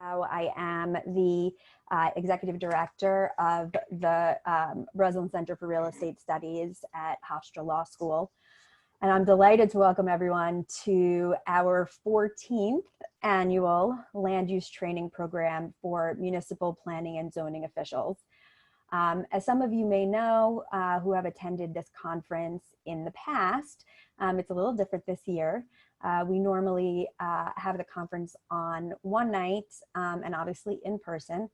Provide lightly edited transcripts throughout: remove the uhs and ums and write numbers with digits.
I am the Executive Director of the Breslin Center for Real Estate Studies at Hofstra Law School. And I'm delighted to welcome everyone to our 14th annual land use training program for municipal planning and zoning officials. As some of you may know who have attended this conference in the past, it's a little different this year. We normally have the conference on one night and obviously in person.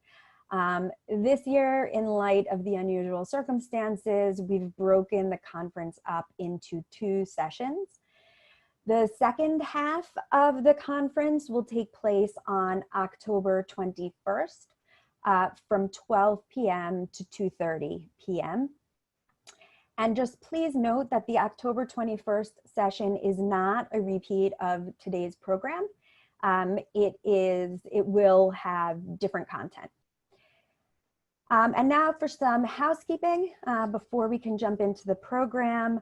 This year, in light of the unusual circumstances, we've broken the conference up into 2 sessions. The second half of the conference will take place on October 21st from 12 p.m. to 2:30 p.m. And just please note that the October 21st session is not a repeat of today's program. It will have different content. And now for some housekeeping before we can jump into the program.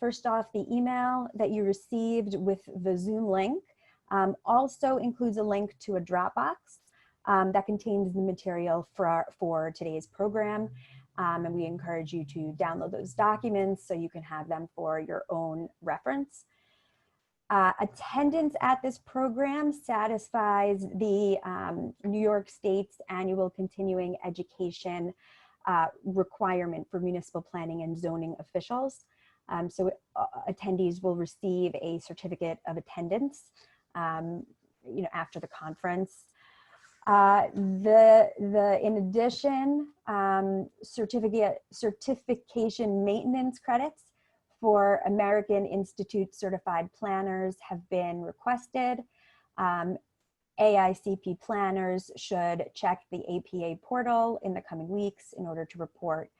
First off, the email that you received with the Zoom link also includes a link to a Dropbox that contains the material for today's program. And we encourage you to download those documents so you can have them for your own reference. Attendance at this program satisfies the New York State's annual continuing education requirement for municipal planning and zoning officials. So attendees will receive a certificate of attendance after the conference. In addition, certification maintenance credits for American Institute certified planners have been requested. AICP planners should check the APA portal in the coming weeks in order to report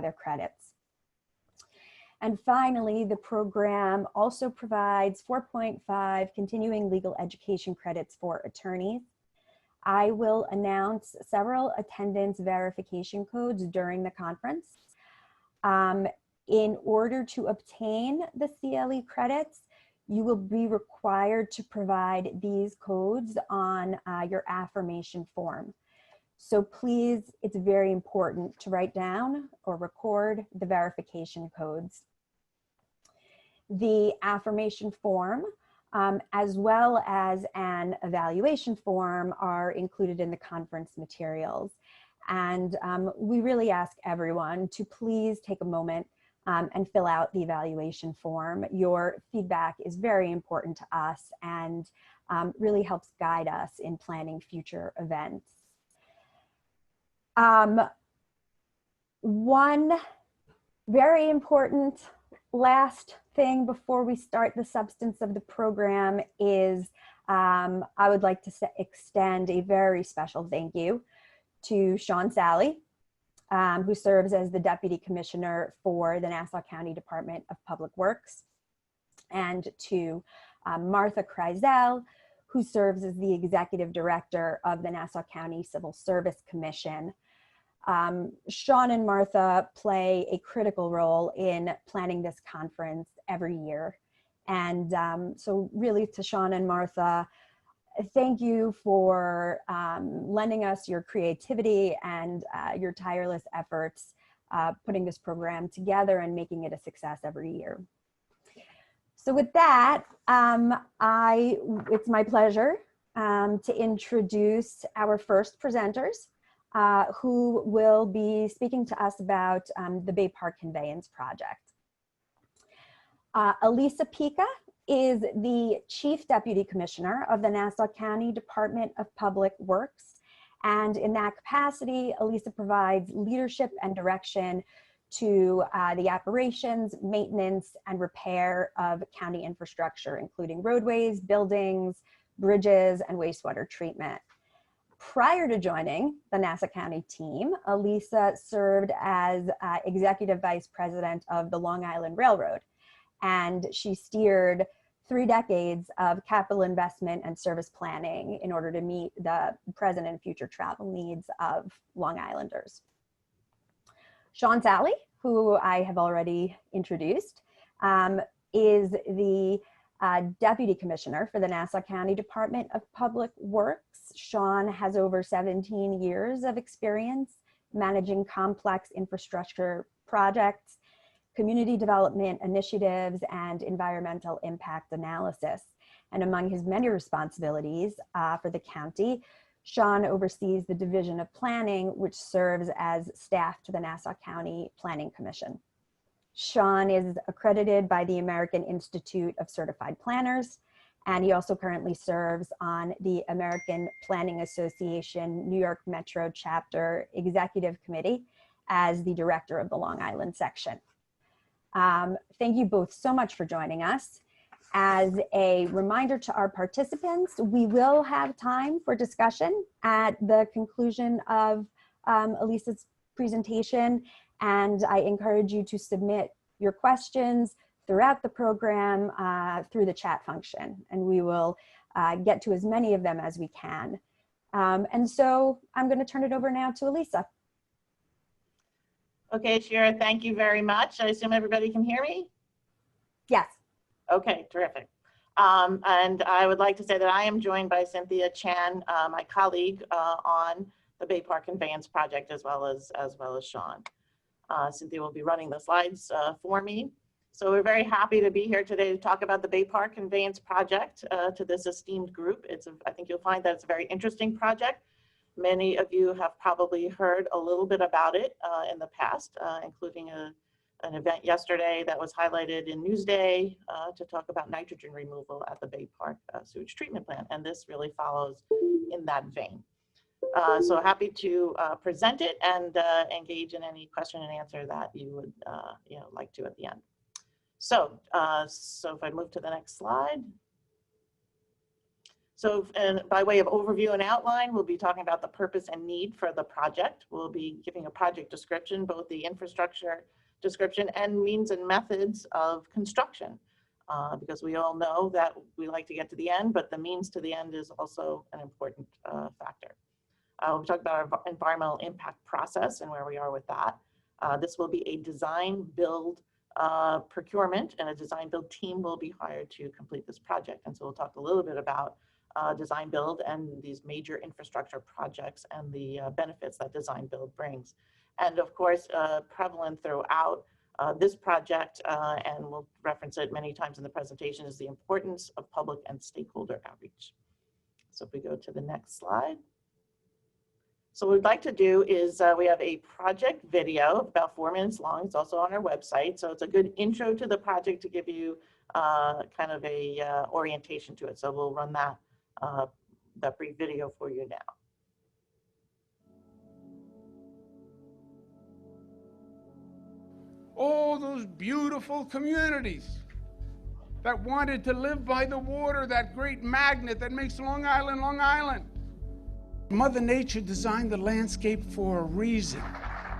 their credits. And finally, the program also provides 4.5 continuing legal education credits for attorneys. I will announce several attendance verification codes during the conference. In order to obtain the CLE credits, you will be required to provide these codes on your affirmation form. So please, it's very important to write down or record the verification codes. The affirmation form as well as an evaluation form are included in the conference materials. And we really ask everyone to please take a moment and fill out the evaluation form. Your feedback is very important to us and really helps guide us in planning future events. One very important last thing before we start the substance of the program is I would like to extend a very special thank you to Sean Sally, who serves as the Deputy Commissioner for the Nassau County Department of Public Works, and to Martha Kreisel, who serves as the Executive Director of the Nassau County Civil Service Commission. Sean and Martha play a critical role in planning this conference every year. And so really to Sean and Martha, thank you for lending us your creativity and your tireless efforts putting this program together and making it a success every year. So with that, it's my pleasure to introduce our first presenters, who will be speaking to us about the Bay Park Conveyance project. Elisa Pica is the Chief Deputy Commissioner of the Nassau County Department of Public Works. And in that capacity, Elisa provides leadership and direction to the operations, maintenance, and repair of county infrastructure, including roadways, buildings, bridges, and wastewater treatment. Prior to joining the Nassau County team, Elisa served as Executive Vice President of the Long Island Railroad, and she steered 3 decades of capital investment and service planning in order to meet the present and future travel needs of Long Islanders. Sean Sally, who I have already introduced, is the Deputy Commissioner for the Nassau County Department of Public Works. Sean has over 17 years of experience managing complex infrastructure projects, community development initiatives, and environmental impact analysis. And among his many responsibilities for the county, Sean oversees the Division of Planning, which serves as staff to the Nassau County Planning Commission. Sean is accredited by the American Institute of Certified Planners, and he also currently serves on the American Planning Association New York Metro Chapter Executive Committee as the director of the Long Island section. Thank you both so much for joining us. As a reminder to our participants, we will have time for discussion at the conclusion of Elisa's presentation, and I encourage you to submit your questions throughout the program through the chat function, and we will get to as many of them as we can. And so I'm going to turn it over now to Elisa. Okay, Shira, thank you very much. I assume everybody can hear me? Yes. Okay, terrific. And I would like to say that I am joined by Cynthia Chan, my colleague on the Bay Park Conveyance project, as well as Sean. Cynthia will be running the slides for me. So we're very happy to be here today to talk about the Bay Park Conveyance project to this esteemed group. I think you'll find that it's a very interesting project. Many of you have probably heard a little bit about it in the past, including an event yesterday that was highlighted in Newsday to talk about nitrogen removal at the Bay Park sewage treatment plant. And this really follows in that vein. So happy to present it and engage in any question and answer that you would like to at the end. So if I move to the next slide. So by way of overview and outline, we'll be talking about the purpose and need for the project. We'll be giving a project description, both the infrastructure description and means and methods of construction, because we all know that we like to get to the end, but the means to the end is also an important factor. We'll talk about our environmental impact process and where we are with that. This will be a design build procurement, and a design build team will be hired to complete this project. And so we'll talk a little bit about design build and these major infrastructure projects and the benefits that design build brings. And of course, prevalent throughout this project, and we'll reference it many times in the presentation, is the importance of public and stakeholder outreach. So if we go to the next slide. So what we'd like to do is we have a project video about 4 minutes long. It's also on our website. So it's a good intro to the project to give you kind of a orientation to it. So we'll run that brief video for you now. All those beautiful communities that wanted to live by the water, that great magnet that makes Long Island, Long Island. Mother Nature designed the landscape for a reason.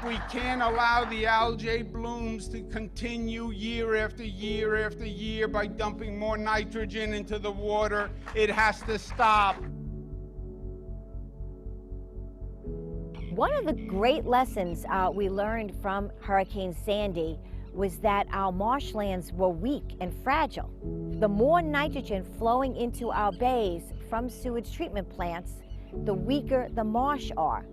We can't allow the algae blooms to continue year after year after year by dumping more nitrogen into the water. It has to stop. One of the great lessons we learned from Hurricane Sandy was that our marshlands were weak and fragile. The more nitrogen flowing into our bays from sewage treatment plants, the weaker the marsh are.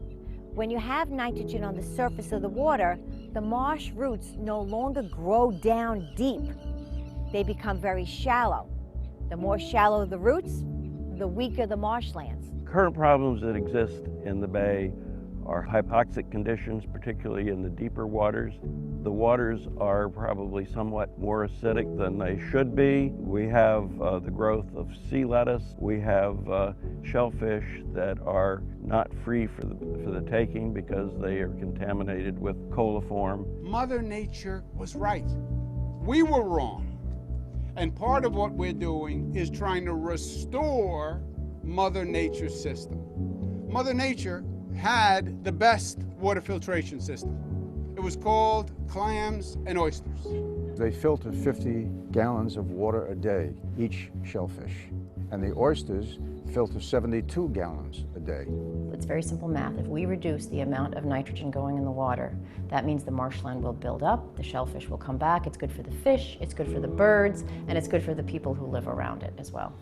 When you have nitrogen on the surface of the water, the marsh roots no longer grow down deep. They become very shallow. The more shallow the roots, the weaker the marshlands. Current problems that exist in the bay are hypoxic conditions, particularly in the deeper waters. The waters are probably somewhat more acidic than they should be. We have the growth of sea lettuce. We have shellfish that are not free for the taking because they are contaminated with coliform. Mother Nature was right. We were wrong. And part of what we're doing is trying to restore Mother Nature's system. Mother Nature had the best water filtration system. It was called clams and oysters. They filter 50 gallons of water a day, each shellfish. And the oysters filter 72 gallons a day. It's very simple math. If we reduce the amount of nitrogen going in the water, that means the marshland will build up, the shellfish will come back. It's good for the fish, it's good for the birds, and it's good for the people who live around it as well.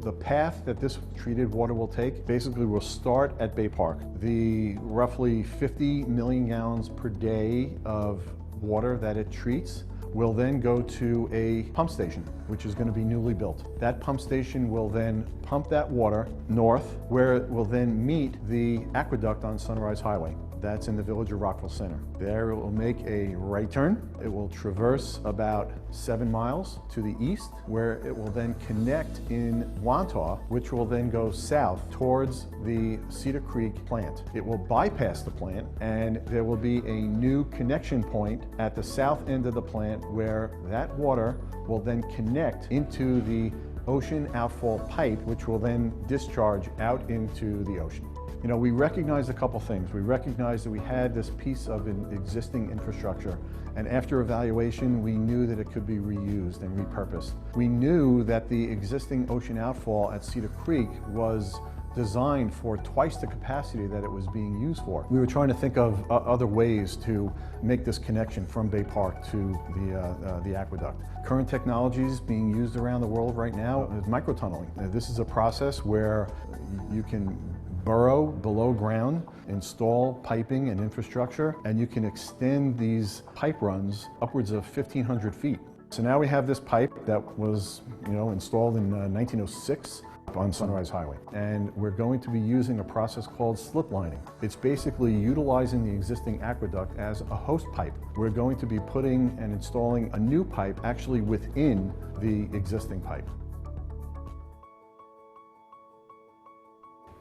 The path that this treated water will take basically will start at Bay Park. The roughly 50 million gallons per day of water that it treats will then go to a pump station, which is going to be newly built. That pump station will then pump that water north, where it will then meet the aqueduct on Sunrise Highway. That's in the village of Rockville Center. There it will make a right turn. It will traverse about 7 miles to the east, where it will then connect in Wantagh, which will then go south towards the Cedar Creek plant. It will bypass the plant, and there will be a new connection point at the south end of the plant where that water will then connect into the ocean outfall pipe, which will then discharge out into the ocean. You know, we recognized a couple things. We recognized that we had this piece of existing infrastructure, and after evaluation, we knew that it could be reused and repurposed. We knew that the existing ocean outfall at Cedar Creek was designed for twice the capacity that it was being used for. We were trying to think of other ways to make this connection from Bay Park to the aqueduct. Current technologies being used around the world right now is microtunneling. This is a process where you can burrow below ground, install piping and infrastructure, and you can extend these pipe runs upwards of 1,500 feet. So now we have this pipe that was, installed in 1906 on Sunrise Highway, and we're going to be using a process called sliplining. It's basically utilizing the existing aqueduct as a host pipe. We're going to be putting and installing a new pipe actually within the existing pipe.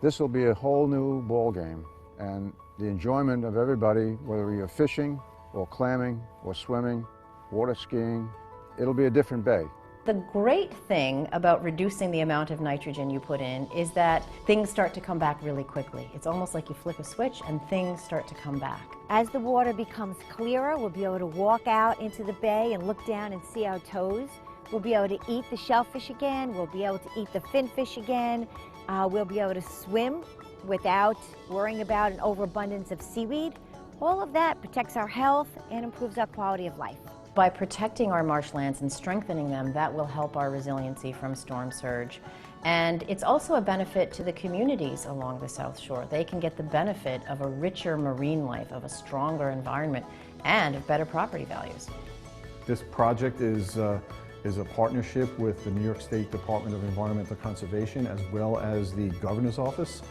This will be a whole new ball game, and the enjoyment of everybody, whether you're fishing or clamming or swimming, water skiing, it'll be a different bay. The great thing about reducing the amount of nitrogen you put in is that things start to come back really quickly. It's almost like you flip a switch and things start to come back. As the water becomes clearer, we'll be able to walk out into the bay and look down and see our toes. We'll be able to eat the shellfish again. We'll be able to eat the finfish again. We'll be able to swim without worrying about an overabundance of seaweed. All of that protects our health and improves our quality of life. By protecting our marshlands and strengthening them, that will help our resiliency from storm surge. And it's also a benefit to the communities along the South Shore. They can get the benefit of a richer marine life, of a stronger environment, and of better property values. This project is a partnership with the New York State Department of Environmental Conservation as well as the Governor's Office.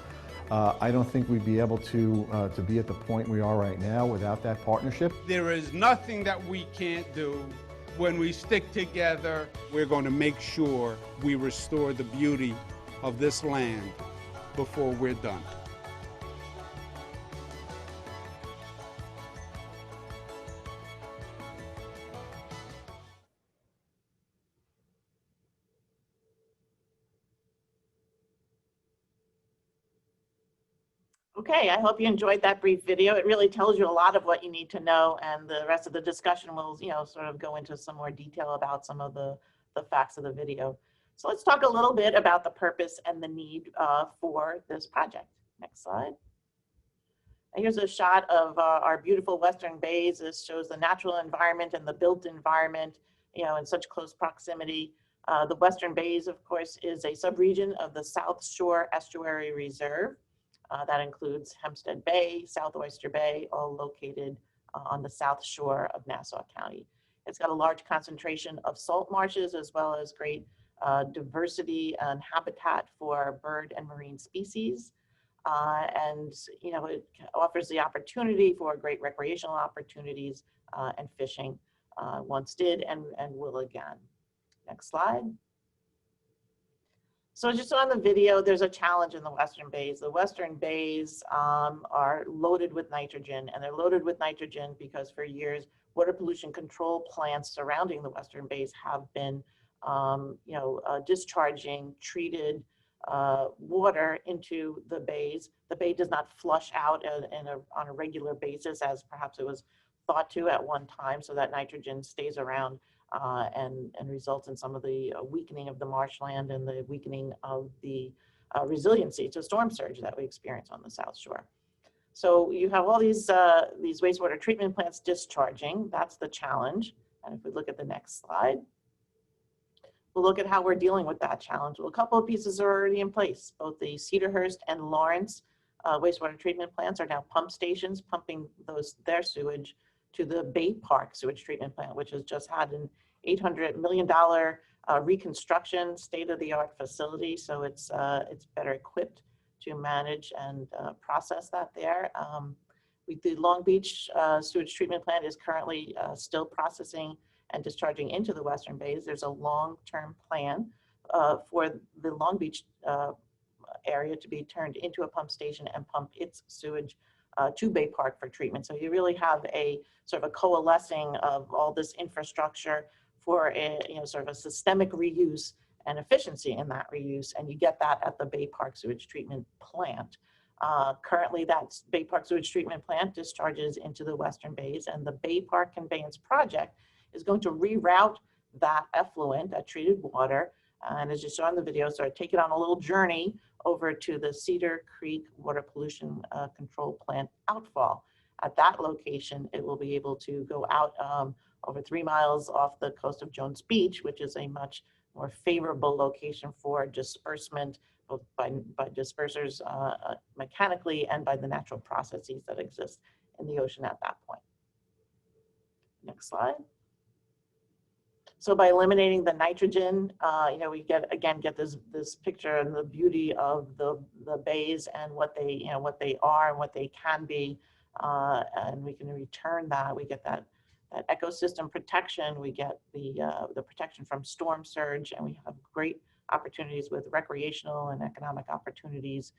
I don't think we'd be able to be at the point we are right now without that partnership. There is nothing that we can't do. When we stick together, we're going to make sure we restore the beauty of this land before we're done. Okay, I hope you enjoyed that brief video. It really tells you a lot of what you need to know, and the rest of the discussion will, sort of go into some more detail about some of the facts of the video. So let's talk a little bit about the purpose and the need for this project. Next slide. Here's a shot of our beautiful Western bays. This shows the natural environment and the built environment, in such close proximity. The Western Bays, of course, is a subregion of the South Shore Estuary Reserve. That includes Hempstead Bay, South Oyster Bay, all located on the south shore of Nassau County. It's got a large concentration of salt marshes as well as great diversity and habitat for bird and marine species. And it offers the opportunity for great recreational opportunities and fishing. Once did and will again. Next slide. So just on the video, there's a challenge in the Western Bays. The Western Bays are loaded with nitrogen, and they're loaded with nitrogen because for years, water pollution control plants surrounding the Western Bays have been, discharging treated water into the bays. The bay does not flush out on a regular basis as perhaps it was thought to at one time, so that nitrogen stays around and results in some of the weakening of the marshland and the weakening of the resiliency to storm surge that we experience on the South Shore. So you have all these wastewater treatment plants discharging. That's the challenge. And if we look at the next slide, we'll look at how we're dealing with that challenge. Well, a couple of pieces are already in place. Both the Cedarhurst and Lawrence wastewater treatment plants are now pump stations pumping their sewage to the Bay Park sewage treatment plant, which has just had an $800 million reconstruction, state-of-the-art facility. So it's better equipped to manage and process that there. The Long Beach sewage treatment plant is currently still processing and discharging into the Western Bays. There's a long-term plan for the Long Beach area to be turned into a pump station and pump its sewage to Bay Park for treatment. So you really have a sort of a coalescing of all this infrastructure for a sort of a systemic reuse and efficiency in that reuse, and you get that at the Bay Park sewage treatment plant. Currently, that Bay Park sewage treatment plant discharges into the Western Bays, and the Bay Park Conveyance project is going to reroute that effluent, that treated water, and as you saw in the video, sort of take it on a little journey over to the Cedar Creek Water Pollution Control Plant outfall. At that location, it will be able to go out over 3 miles off the coast of Jones Beach, which is a much more favorable location for disbursement, both by dispersers mechanically and by the natural processes that exist in the ocean at that point. Next slide. So by eliminating the nitrogen, we get this picture and the beauty of the bays and what they are and what they can be, and we can return that. We get that ecosystem protection. We get the protection from storm surge, and we have great opportunities with recreational and economic opportunities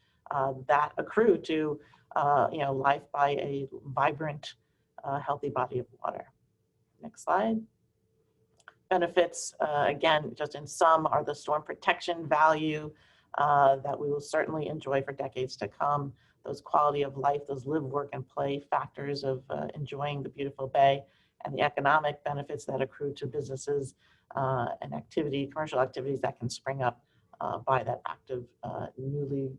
that accrue to life by a vibrant, healthy body of water. Next slide. Benefits, again, just in sum, are the storm protection value that we will certainly enjoy for decades to come. Those quality of life, those live, work, and play factors of enjoying the beautiful bay, and the economic benefits that accrue to businesses and commercial activities that can spring up by that active, newly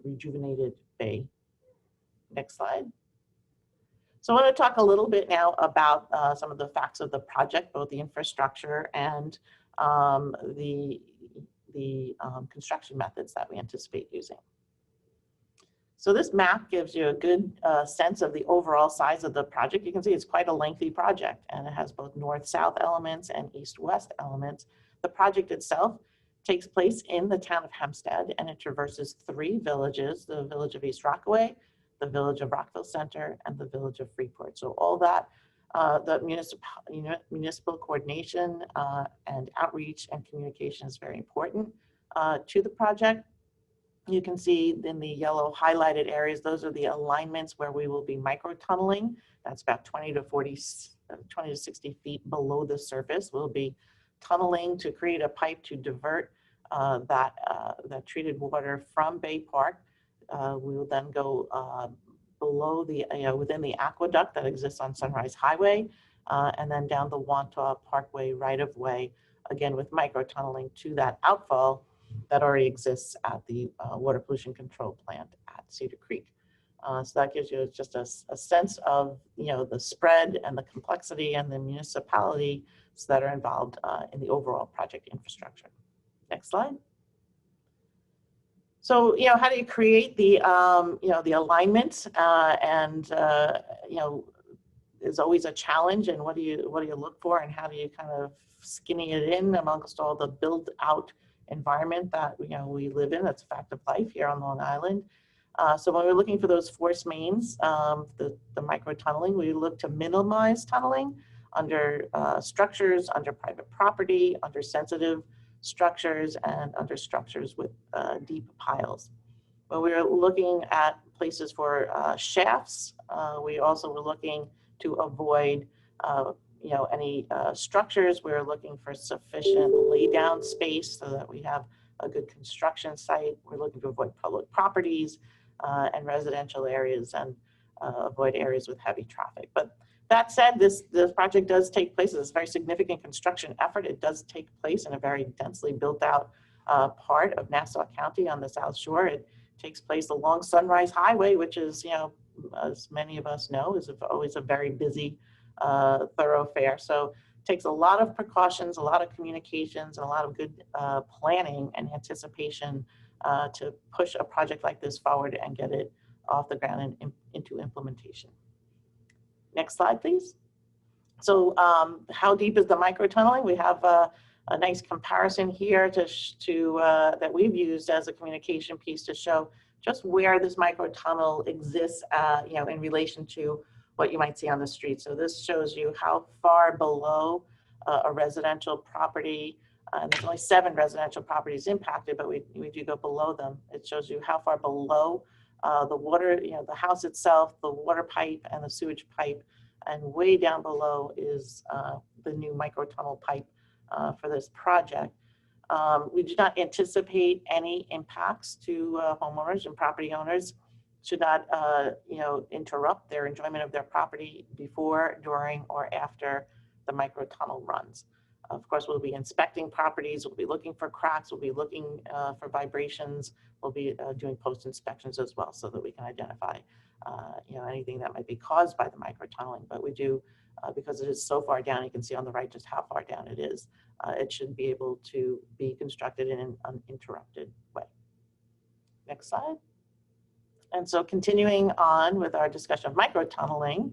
rejuvenated bay. Next slide. So I want to talk a little bit now about some of the facts of the project, both the infrastructure and the construction methods that we anticipate using. So this map gives you a good sense of the overall size of the project. You can see it's quite a lengthy project, and it has both north-south elements and east-west elements. The project itself takes place in the town of Hempstead, and it traverses 3 villages: the village of East Rockaway, the village of Rockville Center, and the village of Freeport. So all that, the municipal coordination and outreach and communication is very important to the project. You can see in the yellow highlighted areas, those are the alignments where we will be microtunneling. That's about 20 to 60 feet below the surface. We'll be tunneling to create a pipe to divert that treated water from Bay Park. We will then go below within the aqueduct that exists on Sunrise Highway, and then down the Wantagh Parkway right-of-way, again with microtunneling to that outfall that already exists at the water pollution control plant at Cedar Creek. So that gives you just a sense of the spread and the complexity and the municipalities that are involved in the overall project infrastructure. Next slide. So, how do you create the, the alignment is always a challenge, and what do you look for, and how do you kind of skinny it in amongst all the build out environment that we live in? That's a fact of life here on Long Island. So when we're looking for those force mains, the microtunneling, we look to minimize tunneling under structures, under private property, under sensitive structures, and under structures with deep piles. When we were looking at places for shafts, we also were looking to avoid any structures. We're looking for sufficient laydown space so that we have a good construction site. We're looking to avoid public properties and residential areas, and avoid areas with heavy traffic. But That said, this project does take place. It's a very significant construction effort. It does take place in a very densely built out part of Nassau County on the South Shore. It takes place along Sunrise Highway, which is, you know, as many of us know, is always a very busy thoroughfare. So it takes a lot of precautions, a lot of communications, and a lot of good planning and anticipation to push a project like this forward and get it off the ground and into implementation. Next slide, please. So how deep is the microtunneling? We have a nice comparison here that we've used as a communication piece to show just where this microtunnel exists, you know, in relation to what you might see on the street. So this shows you how far below a residential property, and there's only 7 residential properties impacted, but we do go below them. It shows you how far below the water, you know, the house itself, the water pipe and the sewage pipe, and way down below is the new microtunnel pipe for this project. We do not anticipate any impacts to homeowners and property owners. Should not, you know, interrupt their enjoyment of their property before, during, or after the microtunnel runs. Of course, we'll be inspecting properties. We'll be looking for cracks. We'll be looking for vibrations. We'll be doing post inspections as well, so that we can identify, you know, anything that might be caused by the microtunneling. But we do, because it is so far down, you can see on the right just how far down it is. It should be able to be constructed in an uninterrupted way. Next slide. And so continuing on with our discussion of microtunneling,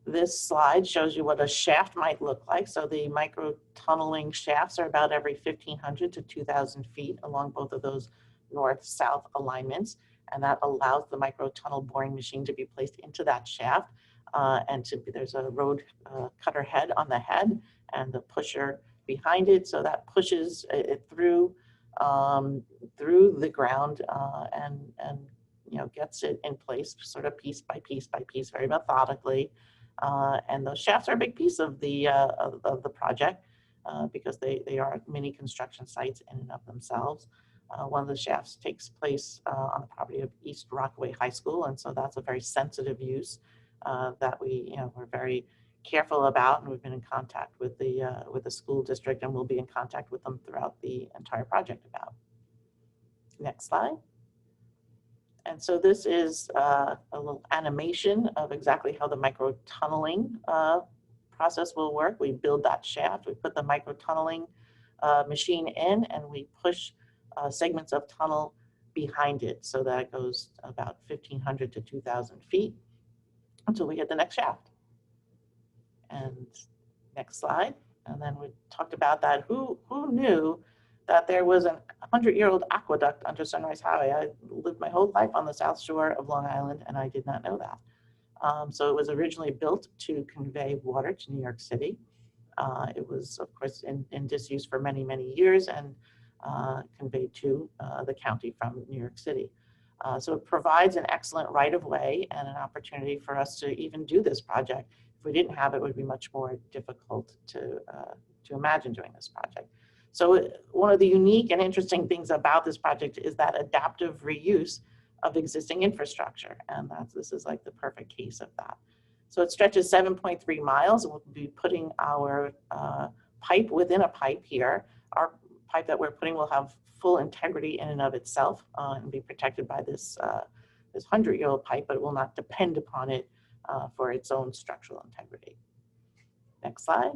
this slide shows you what a shaft might look like. So the microtunneling shafts are about every 1,500 to 2,000 feet along both of those north-south alignments. And that allows the microtunnel boring machine to be placed into that shaft. There's a road cutter head on the head and the pusher behind it. So that pushes it through the ground and you know, gets it in place sort of piece by piece by piece, very methodically. And those shafts are a big piece of the project because they are mini construction sites in and of themselves. One of the shafts takes place on the property of East Rockaway High School, and so that's a very sensitive use that we're very careful about, and we've been in contact with the school district, and we'll be in contact with them throughout the entire project about. Next slide. And so this is a little animation of exactly how the microtunneling process will work. We build that shaft, we put the microtunneling machine in, and we push segments of tunnel behind it. So that it goes about 1,500 to 2,000 feet until we hit the next shaft. And next slide. And then we talked about that. Who knew that there was a 100-year-old aqueduct under Sunrise Highway? I lived my whole life on the South Shore of Long Island, and I did not know that. So it was originally built to convey water to New York City. It was, of course, in disuse for many, many years and conveyed to the county from New York City. So it provides an excellent right-of-way and an opportunity for us to even do this project. If we didn't have it, it would be much more difficult to imagine doing this project. So one of the unique and interesting things about this project is that adaptive reuse of existing infrastructure. And this is like the perfect case of that. So it stretches 7.3 miles. We'll be putting our pipe within a pipe here. Our pipe that we're putting will have full integrity in and of itself and be protected by this 100-year-old pipe, but it will not depend upon it for its own structural integrity. Next slide.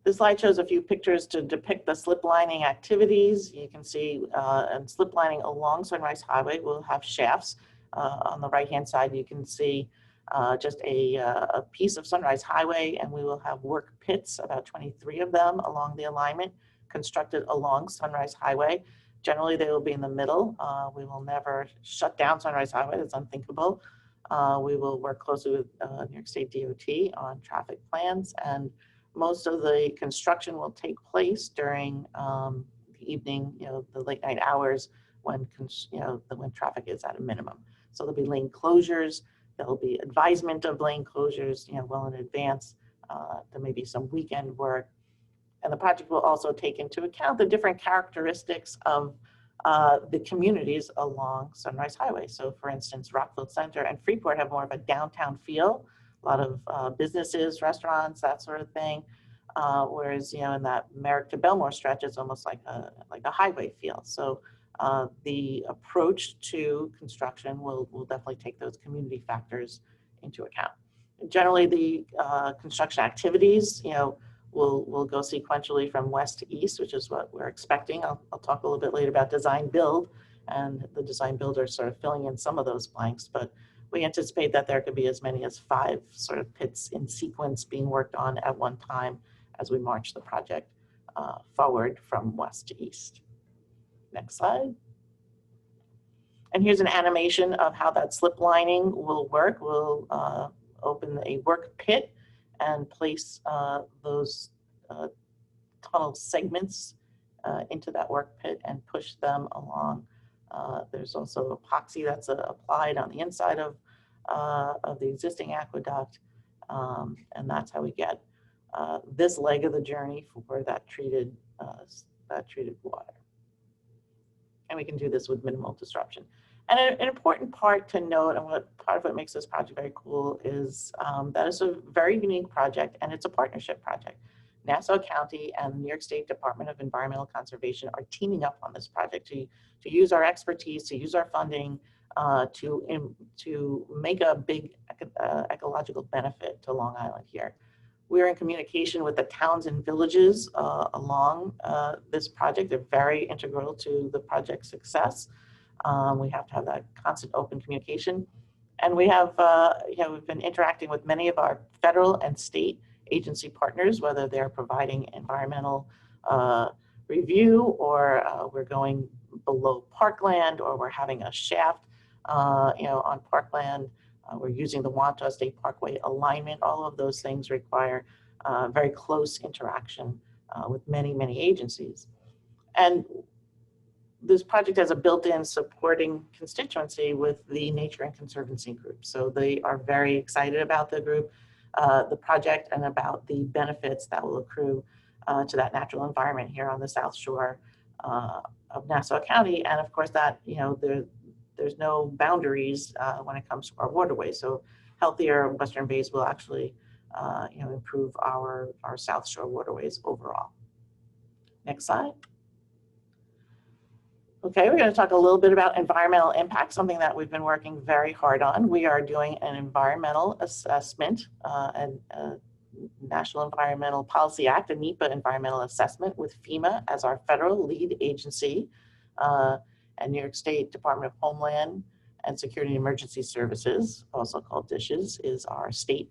This slide shows a few pictures to depict the sliplining activities. You can see and sliplining along Sunrise Highway will have shafts. On the right-hand side, you can see just a piece of Sunrise Highway, and we will have work pits, about 23 of them along the alignment, constructed along Sunrise Highway. Generally, they will be in the middle. We will never shut down Sunrise Highway. That's unthinkable. We will work closely with New York State DOT on traffic plans, and most of the construction will take place during the evening, the late night hours when traffic is at a minimum. So there'll be lane closures. There'll be advisement of lane closures, well in advance. There may be some weekend work. And the project will also take into account the different characteristics of the communities along Sunrise Highway. So for instance, Rockville Center and Freeport have more of a downtown feel, lot of businesses, restaurants, that sort of thing. Whereas, you know, in that Merrick to Belmore stretch, it's almost like a highway feel. So the approach to construction will definitely take those community factors into account. Generally, the construction activities, you know, will go sequentially from west to east, which is what we're expecting. I'll talk a little bit later about design build, and the design builder sort of filling in some of those blanks, but we anticipate that there could be as many as 5 sort of pits in sequence being worked on at one time as we march the project forward from west to east. Next slide. And here's an animation of how that slip lining will work. We'll open a work pit and place those tunnel segments into that work pit and push them along. There's also epoxy that's applied on the inside of the existing aqueduct, and that's how we get this leg of the journey for that treated water. And we can do this with minimal disruption. And an important part to note, and part of what makes this project very cool, is that it's a very unique project, and it's a partnership project. Nassau County and the New York State Department of Environmental Conservation are teaming up on this project to use our expertise, to use our funding, to make a big ecological benefit to Long Island here. We're in communication with the towns and villages along this project. They're very integral to the project's success. We have to have that constant open communication. And we have, we've been interacting with many of our federal and state agency partners, whether they're providing environmental review, or we're going below parkland, or we're having a shaft, on parkland. We're using the Wantagh State Parkway alignment. All of those things require very close interaction with many, many agencies. And this project has a built-in supporting constituency with the Nature and Conservancy group. So they are very excited about the group, the project, and about the benefits that will accrue to that natural environment here on the South Shore of Nassau County. And of course that, there's no boundaries when it comes to our waterways. So healthier Western Bays will actually, improve our South Shore waterways overall. Next slide. Okay, we're going to talk a little bit about environmental impact, something that we've been working very hard on. We are doing an environmental assessment, National Environmental Policy Act, a NEPA environmental assessment with FEMA as our federal lead agency, and New York State Department of Homeland and Security and Emergency Services, also called DISHES, is our state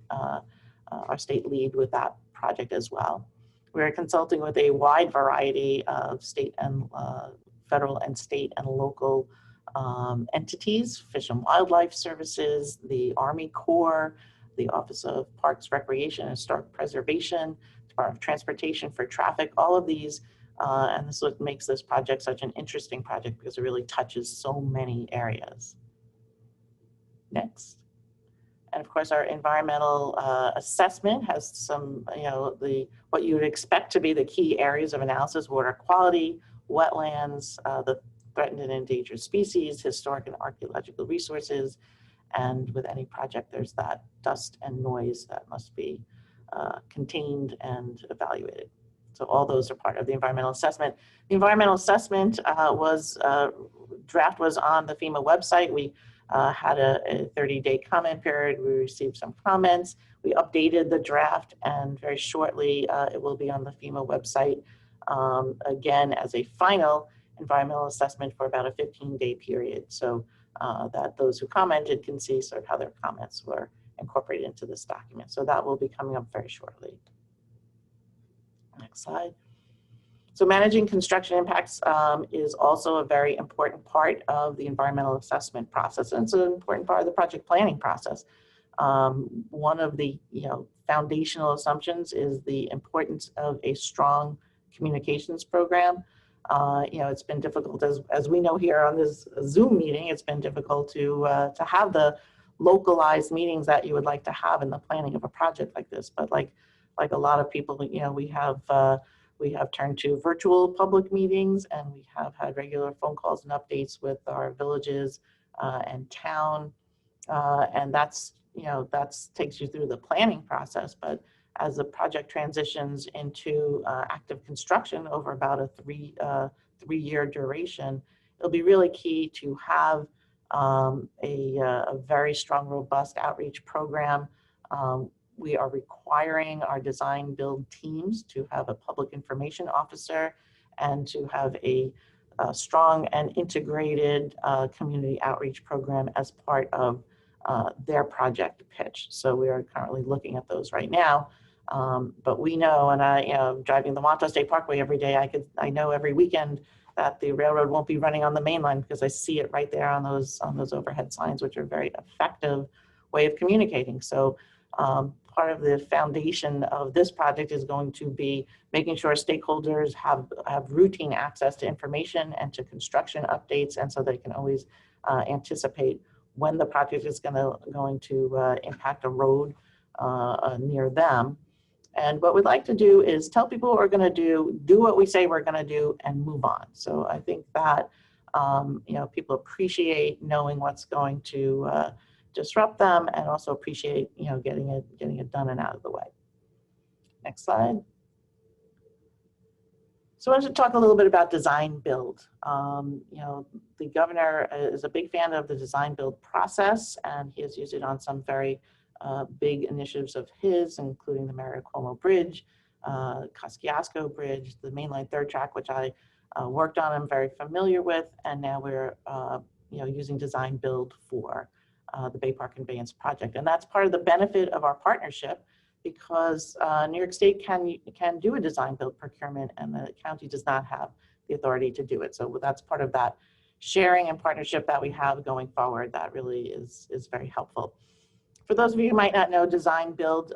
lead with that project as well. We're consulting with a wide variety of state and federal and state and local entities, Fish and Wildlife Services, the Army Corps, the Office of Parks, Recreation, and Historic Preservation, Department of Transportation for Traffic, all of these. And this is what makes this project such an interesting project, because it really touches so many areas. Next. And of course, our environmental assessment has some, what you would expect to be the key areas of analysis: water quality, wetlands, the threatened and endangered species, historic and archaeological resources. And with any project, there's that dust and noise that must be contained and evaluated. So all those are part of the environmental assessment. The environmental assessment draft was on the FEMA website. We had a 30-day comment period. We received some comments. We updated the draft, and very shortly it will be on the FEMA website again as a final environmental assessment for about a 15-day period, so that those who commented can see sort of how their comments were incorporated into this document. So that will be coming up very shortly. Next slide. So managing construction impacts is also a very important part of the environmental assessment process, and it's an important part of the project planning process. One of the foundational assumptions is the importance of a strong communications program. It's been difficult, as we know here on this Zoom meeting, it's been difficult to have the localized meetings that you would like to have in the planning of a project like this. But like a lot of people, we have turned to virtual public meetings, and we have had regular phone calls and updates with our villages and town, and that's takes you through the planning process, but as the project transitions into active construction over about a three-year duration, it'll be really key to have a very strong, robust outreach program. We are requiring our design build teams to have a public information officer and to have a strong and integrated community outreach program as part of their project pitch. So we are currently looking at those right now. But we know, and driving the Montauk State Parkway every day, I know every weekend that the railroad won't be running on the main line because I see it right there on those overhead signs, which are a very effective way of communicating. So part of the foundation of this project is going to be making sure stakeholders have routine access to information and to construction updates, and so they can always anticipate when the project is going to impact a road near them. And what we'd like to do is tell people what we're going to do what we say we're going to do, and move on. So I think that people appreciate knowing what's going to disrupt them, and also appreciate getting it done and out of the way. Next slide. So I wanted to talk a little bit about design build. The governor is a big fan of the design build process, and he has used it on some very big initiatives of his, including the Mario Cuomo Bridge, Kosciuszko Bridge, the mainline third track, which I worked on, I'm very familiar with, and now we're using design build for the Bay Park Conveyance project. And that's part of the benefit of our partnership, because New York State can do a design build procurement, and the county does not have the authority to do it. So that's part of that sharing and partnership that we have going forward that really is very helpful. For those of you who might not know design build,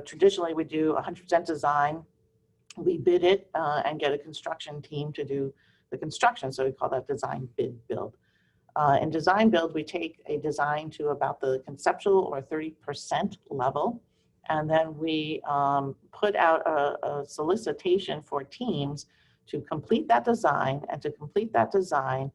traditionally we do 100% design. We bid it and get a construction team to do the construction. So we call that design bid build. In design build, we take a design to about the conceptual or 30% level, and then we put out a solicitation for teams to complete that design, and to complete that design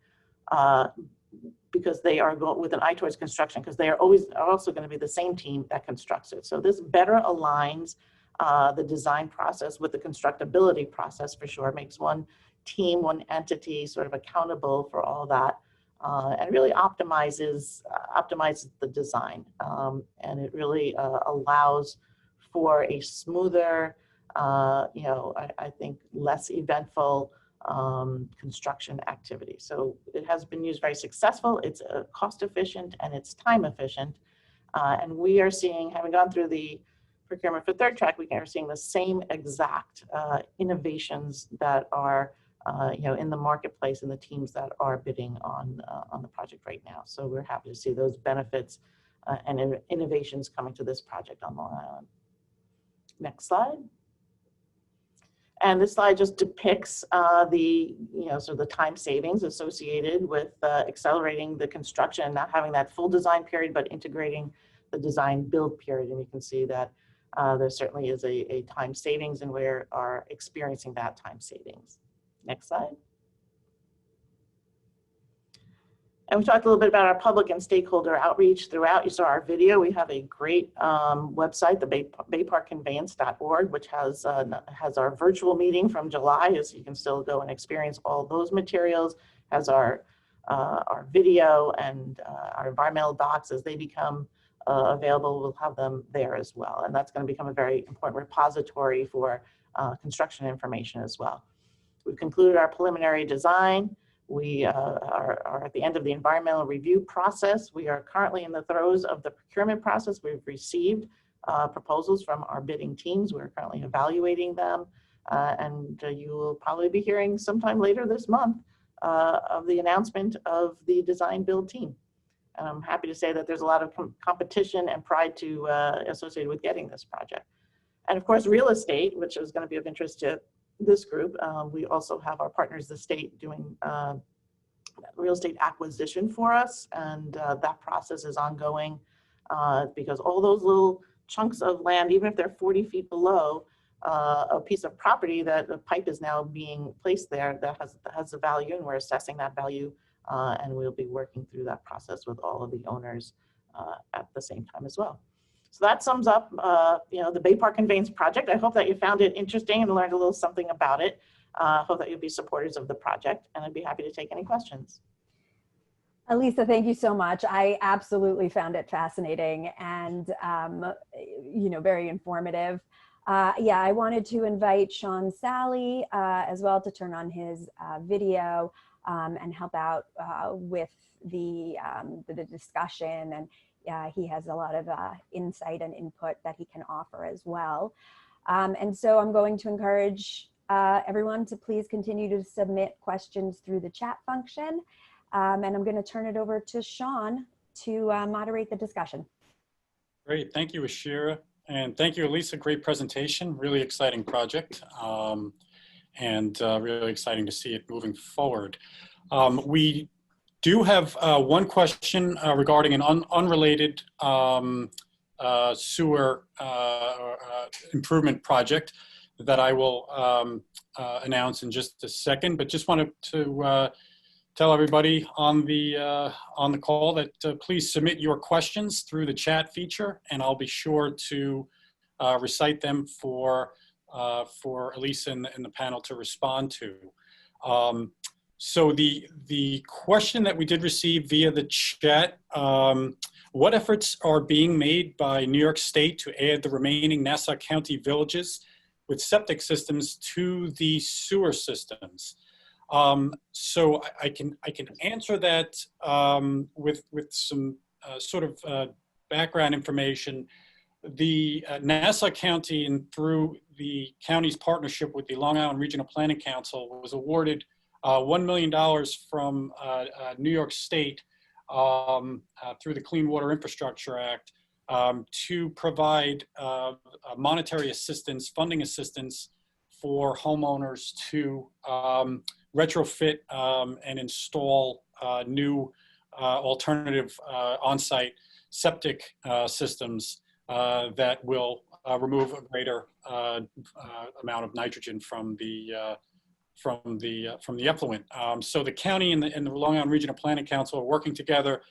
because they are going with an eye towards construction, because they are also going to be the same team that constructs it. So this better aligns the design process with the constructability process, for sure. It makes one team, one entity sort of accountable for all that, and really optimizes the design. And it really allows for a smoother, I think less eventful construction activity. So it has been used very successful. It's cost efficient and it's time efficient. And we are seeing, having gone through the procurement for third track, we are seeing the same exact innovations that are in the marketplace and the teams that are bidding on the project right now. So we're happy to see those benefits and innovations coming to this project on Long Island. Next slide. And this slide just depicts the time savings associated with accelerating the construction, not having that full design period, but integrating the design build period. And you can see that there certainly is a time savings, and we are experiencing that time savings. Next slide. And we talked a little bit about our public and stakeholder outreach throughout. You saw our video. We have a great website, the bayparkconveyance.org, which has our virtual meeting from July, so you can still go and experience all those materials, has our video and our environmental docs as they become available. We'll have them there as well. And that's going to become a very important repository for construction information as well. We've concluded our preliminary design. We are at the end of the environmental review process. We are currently in the throes of the procurement process. We've received proposals from our bidding teams. We're currently evaluating them. And you will probably be hearing sometime later this month of the announcement of the design build team. And I'm happy to say that there's a lot of competition and pride associated with getting this project. And of course, real estate, which is going to be of interest to this group. We also have our partners, the state, doing real estate acquisition for us, and that process is ongoing because all those little chunks of land, even if they're 40 feet below a piece of property, that the pipe is now being placed there, that has a value, and we're assessing that value, and we'll be working through that process with all of the owners at the same time as well. So that sums up, the Bay Park Conveyance project. I hope that you found it interesting and learned a little something about it. Hope that you'll be supporters of the project, and I'd be happy to take any questions. Elisa, thank you so much. I absolutely found it fascinating and, very informative. Yeah, I wanted to invite Sean Sally as well to turn on his video and help out with the discussion. And he has a lot of insight and input that he can offer as well. And so I'm going to encourage everyone to please continue to submit questions through the chat function. And I'm going to turn it over to Sean to moderate the discussion. Great, thank you, Ashira. And thank you, Elisa, great presentation, really exciting project. And really exciting to see it moving forward. We do have one question regarding an unrelated sewer improvement project that I will announce in just a second, but just wanted to tell everybody on the call that please submit your questions through the chat feature, and I'll be sure to recite them for Elisa and the panel to respond to. So the question that we did receive via the chat, what efforts are being made by New York State to add the remaining Nassau County villages with septic systems to the sewer systems? So I can answer that with some sort of background information. The Nassau County, and through the county's partnership with the Long Island Regional Planning Council, was awarded $1 million from New York State through the Clean Water Infrastructure Act to provide monetary assistance, funding assistance for homeowners to retrofit and install new alternative on-site septic systems that will remove a greater amount of nitrogen from the effluent. So the county and the Long Island Regional Planning Council are working together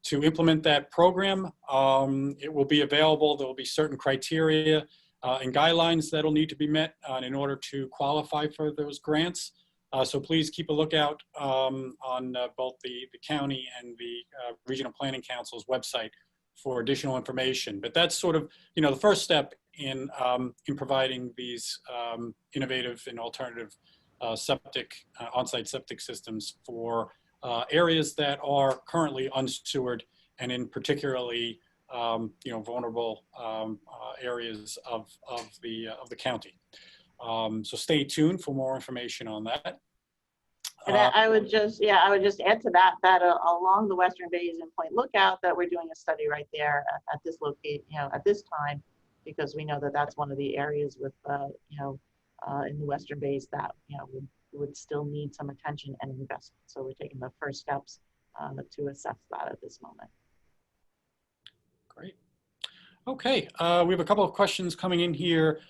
to implement that program. It will be available. There will be certain criteria and guidelines that will need to be met in order to qualify for those grants. So please keep a lookout on both the county and the Regional Planning Council's website for additional information. But that's sort of, the first step in providing these innovative and alternative on-site septic systems for areas that are currently unsewered, and in particularly vulnerable areas of the county. So stay tuned for more information on that. And I would just add to that along the Western Bays and Point Lookout, that we're doing a study right there at this location, at this time, because we know that that's one of the areas with, in the Western Bays that, would still need some attention and investment. So we're taking the first steps to assess that at this moment. Great. Okay, we have a couple of questions coming in here.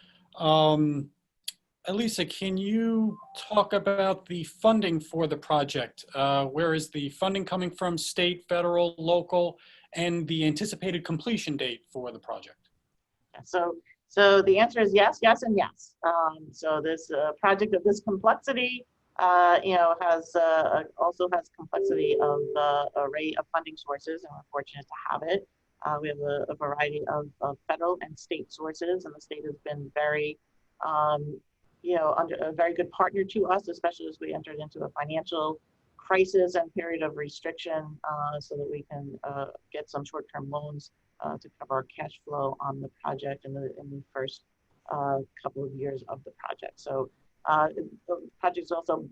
Elisa, can you talk about the funding for the project? Where is the funding coming from, state, federal, local, and the anticipated completion date for the project? Yeah, so the answer is yes, yes, and yes. So this project of this complexity, also has complexity of array of funding sources, and we're fortunate to have it. We have a variety of federal and state sources, and the state has been very, under a very good partner to us, especially as we entered into a financial crisis and period of restriction, so that we can get some short-term loans to cover our cash flow on the project in the first couple of years of the project. So the project is also,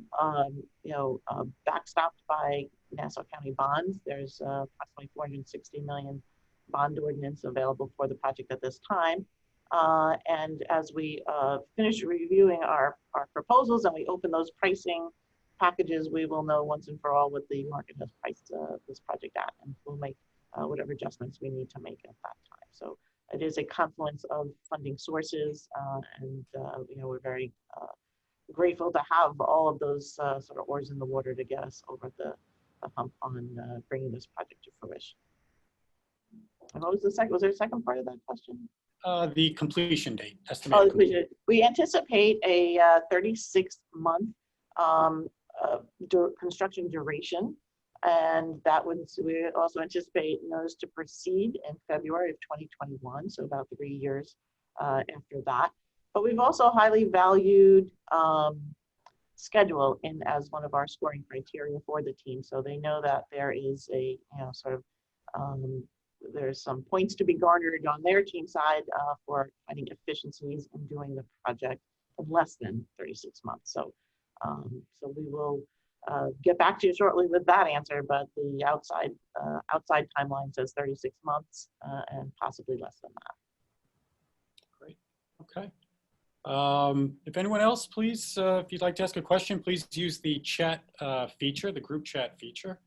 backstopped by Nassau County bonds. There's approximately $460 million bond ordinance available for the project at this time. And as we finish reviewing our proposals and we open those pricing packages, we will know once and for all what the market has priced this project at, and we'll make whatever adjustments we need to make at that time. So it is a confluence of funding sources, and we're very grateful to have all of those sort of oars in the water to get us over the hump on bringing this project to fruition. And what was the second? Was there a second part of that question? The completion date, Oh, estimated completion. we anticipate a 36-month construction duration, and we also anticipate notice to proceed in February of 2021, so about 3 years after that. But we've also highly valued schedule as one of our scoring criteria for the team, so they know that there is a there's some points to be garnered on their team side for finding efficiencies in doing the project in less than 36 months. So, so we will get back to you shortly with that answer, but the outside timeline says 36 months and possibly less than that. Great. Okay. If anyone else, please, if you'd like to ask a question, please use the chat feature, the group chat feature.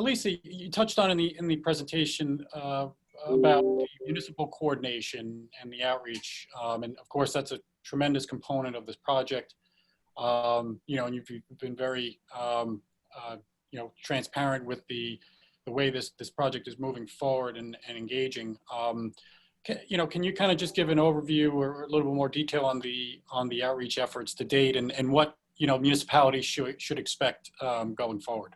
Elisa, you touched on in the presentation about the municipal coordination and the outreach, and of course that's a tremendous component of this project. You know, and you've been very you know, transparent with the way this project is moving forward and engaging. You know, can you kind of just give an overview or a little bit more detail on the outreach efforts to date and what, you know, municipalities should expect going forward?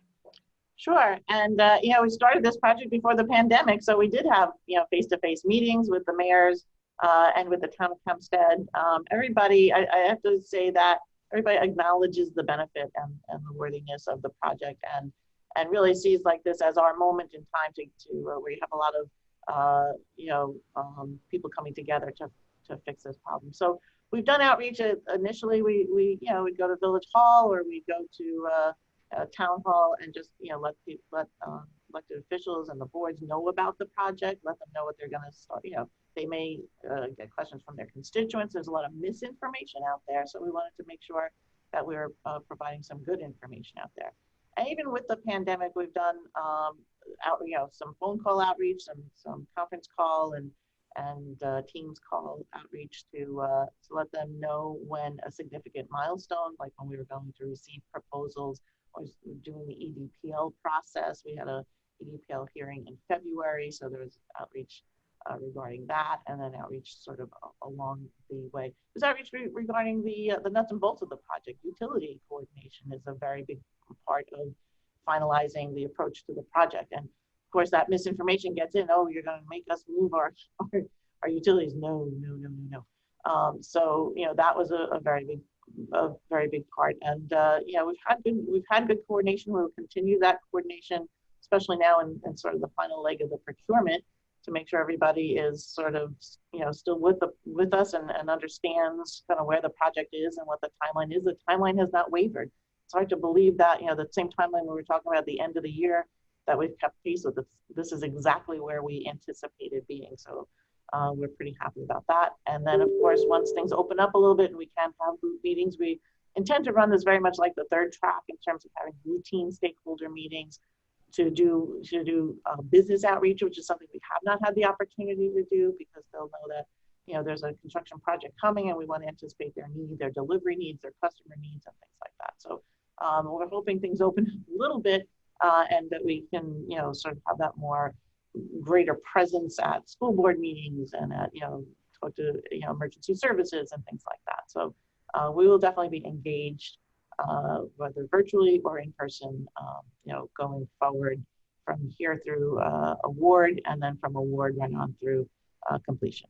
Sure, and you know, we started this project before the pandemic, so we did have, you know, face-to-face meetings with the mayors and with the town of Hempstead. Everybody, I have to say that everybody acknowledges the benefit and the worthiness of the project, and really sees like this as our moment in time to where we have a lot of you know, people coming together to fix this problem. So we've done outreach. Initially, we you know, we'd go to Village Hall or we'd go to Town Hall and just, you know, let elected officials and the boards know about the project, let them know what they're going to start. You know, they may get questions from their constituents. There's a lot of misinformation out there, so we wanted to make sure that we were providing some good information out there. And even with the pandemic, we've done you know, some phone call outreach, some conference call and Teams call outreach to let them know when a significant milestone, like when we were going to receive proposals or doing the EDPL process. We had a EDPL hearing in February, so there was outreach regarding that, and then outreach sort of along the way. There's outreach regarding the nuts and bolts of the project. Utility coordination is a very big part of finalizing the approach to the project. And of course, that misinformation gets in. Oh, you're going to make us move our utilities. No. So, you know, that was a very big part. And you know, we've had good coordination. We'll continue that coordination, especially now in sort of the final leg of the procurement, to make sure everybody is sort of, you know, still with us and understands kind of where the project is and what the timeline is. The timeline has not wavered. It's hard to believe that, you know, the same timeline we were talking about at the end of the year, that we've kept pace with. This is exactly where we anticipated being. So we're pretty happy about that. And then, of course, once things open up a little bit and we can have group meetings, we intend to run this very much like the third track in terms of having routine stakeholder meetings to do business outreach, which is something we have not had the opportunity to do, because they'll know that, you know, there's a construction project coming and we want to anticipate their needs, their delivery needs, their customer needs, and things like that. So we're hoping things open a little bit and that we can, you know, sort of have that more greater presence at school board meetings and at, you know, talk to, you know, emergency services and things like that. So we will definitely be engaged, whether virtually or in person, you know, going forward from here through award, and then from award right on through completion.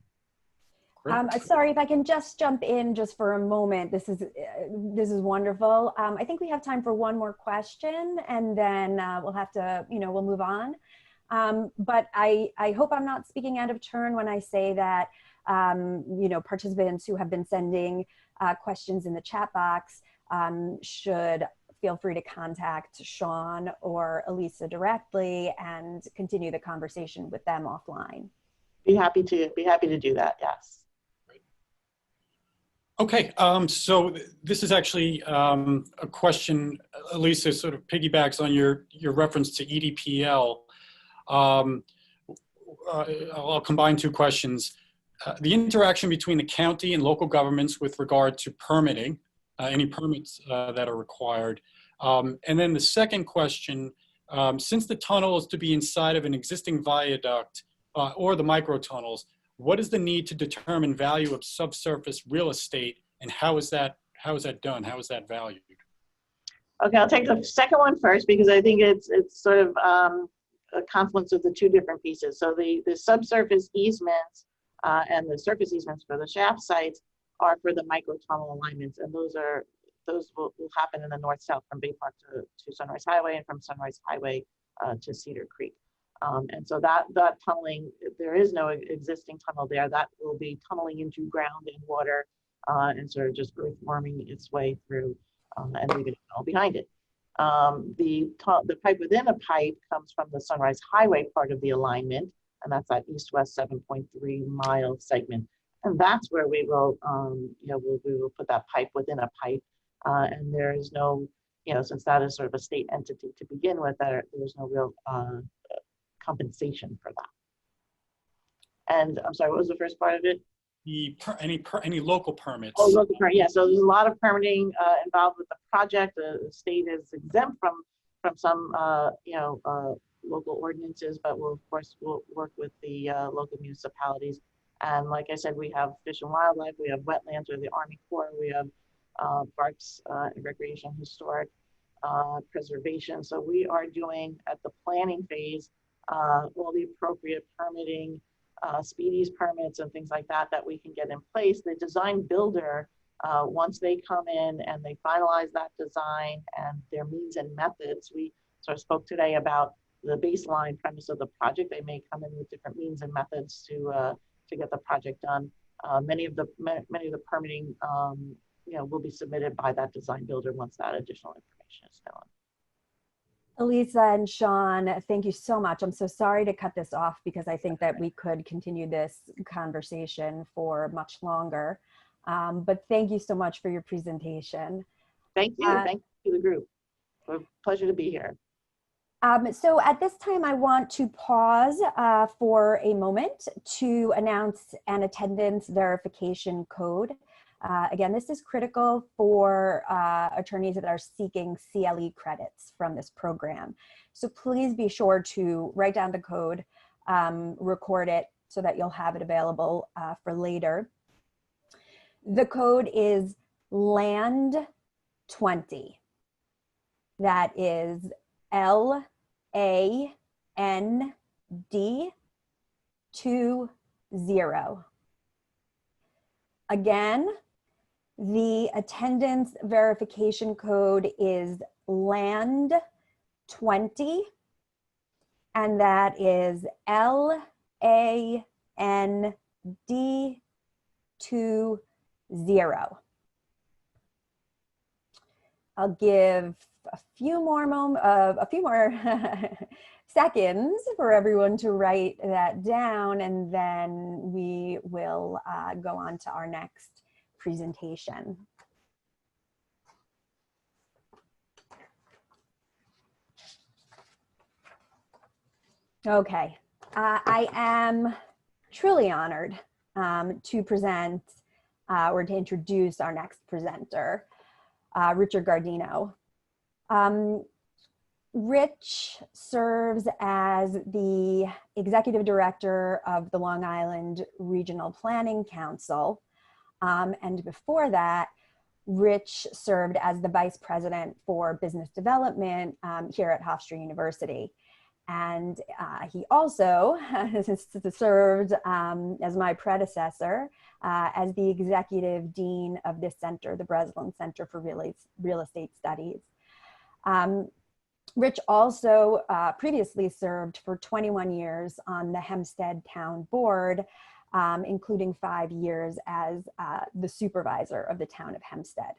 Sorry, if I can just jump in just for a moment. This is wonderful. I think we have time for one more question, and then we'll have to, you know, we'll move on. But I hope I'm not speaking out of turn when I say that, you know, participants who have been sending questions in the chat box should feel free to contact Sean or Elisa directly and continue the conversation with them offline. Be happy to do that. Yes. Okay, so this is actually a question, Elisa, sort of piggybacks on your reference to EDPL. I'll combine two questions. The interaction between the county and local governments with regard to permitting, any permits that are required. And then the second question Since the tunnel is to be inside of an existing viaduct or the microtunnels, what is the need to determine value of subsurface real estate, and how is that done? How is that valued? Okay, I'll take the second one first because I think it's sort of a confluence of the two different pieces. So the subsurface easements and the surface easements for the shaft sites are for the microtunnel alignments, and those will happen in the north-south from Bay Park to Sunrise Highway and from Sunrise Highway to Cedar Creek. And so that tunneling, there is no existing tunnel there. That will be tunneling into ground and water and sort of just earth warming its way through and leaving it all behind it. The pipe within a pipe comes from the Sunrise Highway part of the alignment, and that's that east-west 7.3 mile segment. And that's where we will, we will put that pipe within a pipe. And there is no, since that is sort of a state entity to begin with, there's no real compensation for that. And I'm sorry, what was the first part of it? Any local permits? Oh, local permit. Yeah. So there's a lot of permitting involved with the project. The state is exempt from some local ordinances, but we'll work with the local municipalities. And like I said, we have Fish and Wildlife, we have wetlands, we have the Army Corps, we have parks, recreation, historic preservation. So we are doing at the planning phase all the appropriate permitting, speedies permits and things like that we can get in place. The design builder, once they come in and they finalize that design and their means and methods, we sort of spoke today about the baseline premise of the project. They may come in with different means and methods to get the project done. Many of the permitting will be submitted by that design builder once that additional information is known. Elisa and Sean, thank you so much. I'm so sorry to cut this off because I think that we could continue this conversation for much longer. But thank you so much for your presentation. Thank you. Thank you to the group. It's a pleasure to be here. So at this time, I want to pause for a moment to announce an attendance verification code. Again, this is critical for attorneys that are seeking CLE credits from this program. So please be sure to write down the code, record it so that you'll have it available for later. The code is LAND20. That is LAND20. Again, the attendance verification code is LAND20, and that is LAND20. I'll give a few more seconds for everyone to write that down, and then we will go on to our next presentation. Okay, I am truly honored to present or to introduce our next presenter, Richard Gardino. Rich serves as the Executive Director of the Long Island Regional Planning Council. And before that, Rich served as the Vice President for Business Development here at Hofstra University. And he also served as my predecessor as the Executive Dean of this center, the Breslin Center for Real Estate Studies. Rich also previously served for 21 years on the Hempstead Town Board, including 5 years as the supervisor of the town of Hempstead.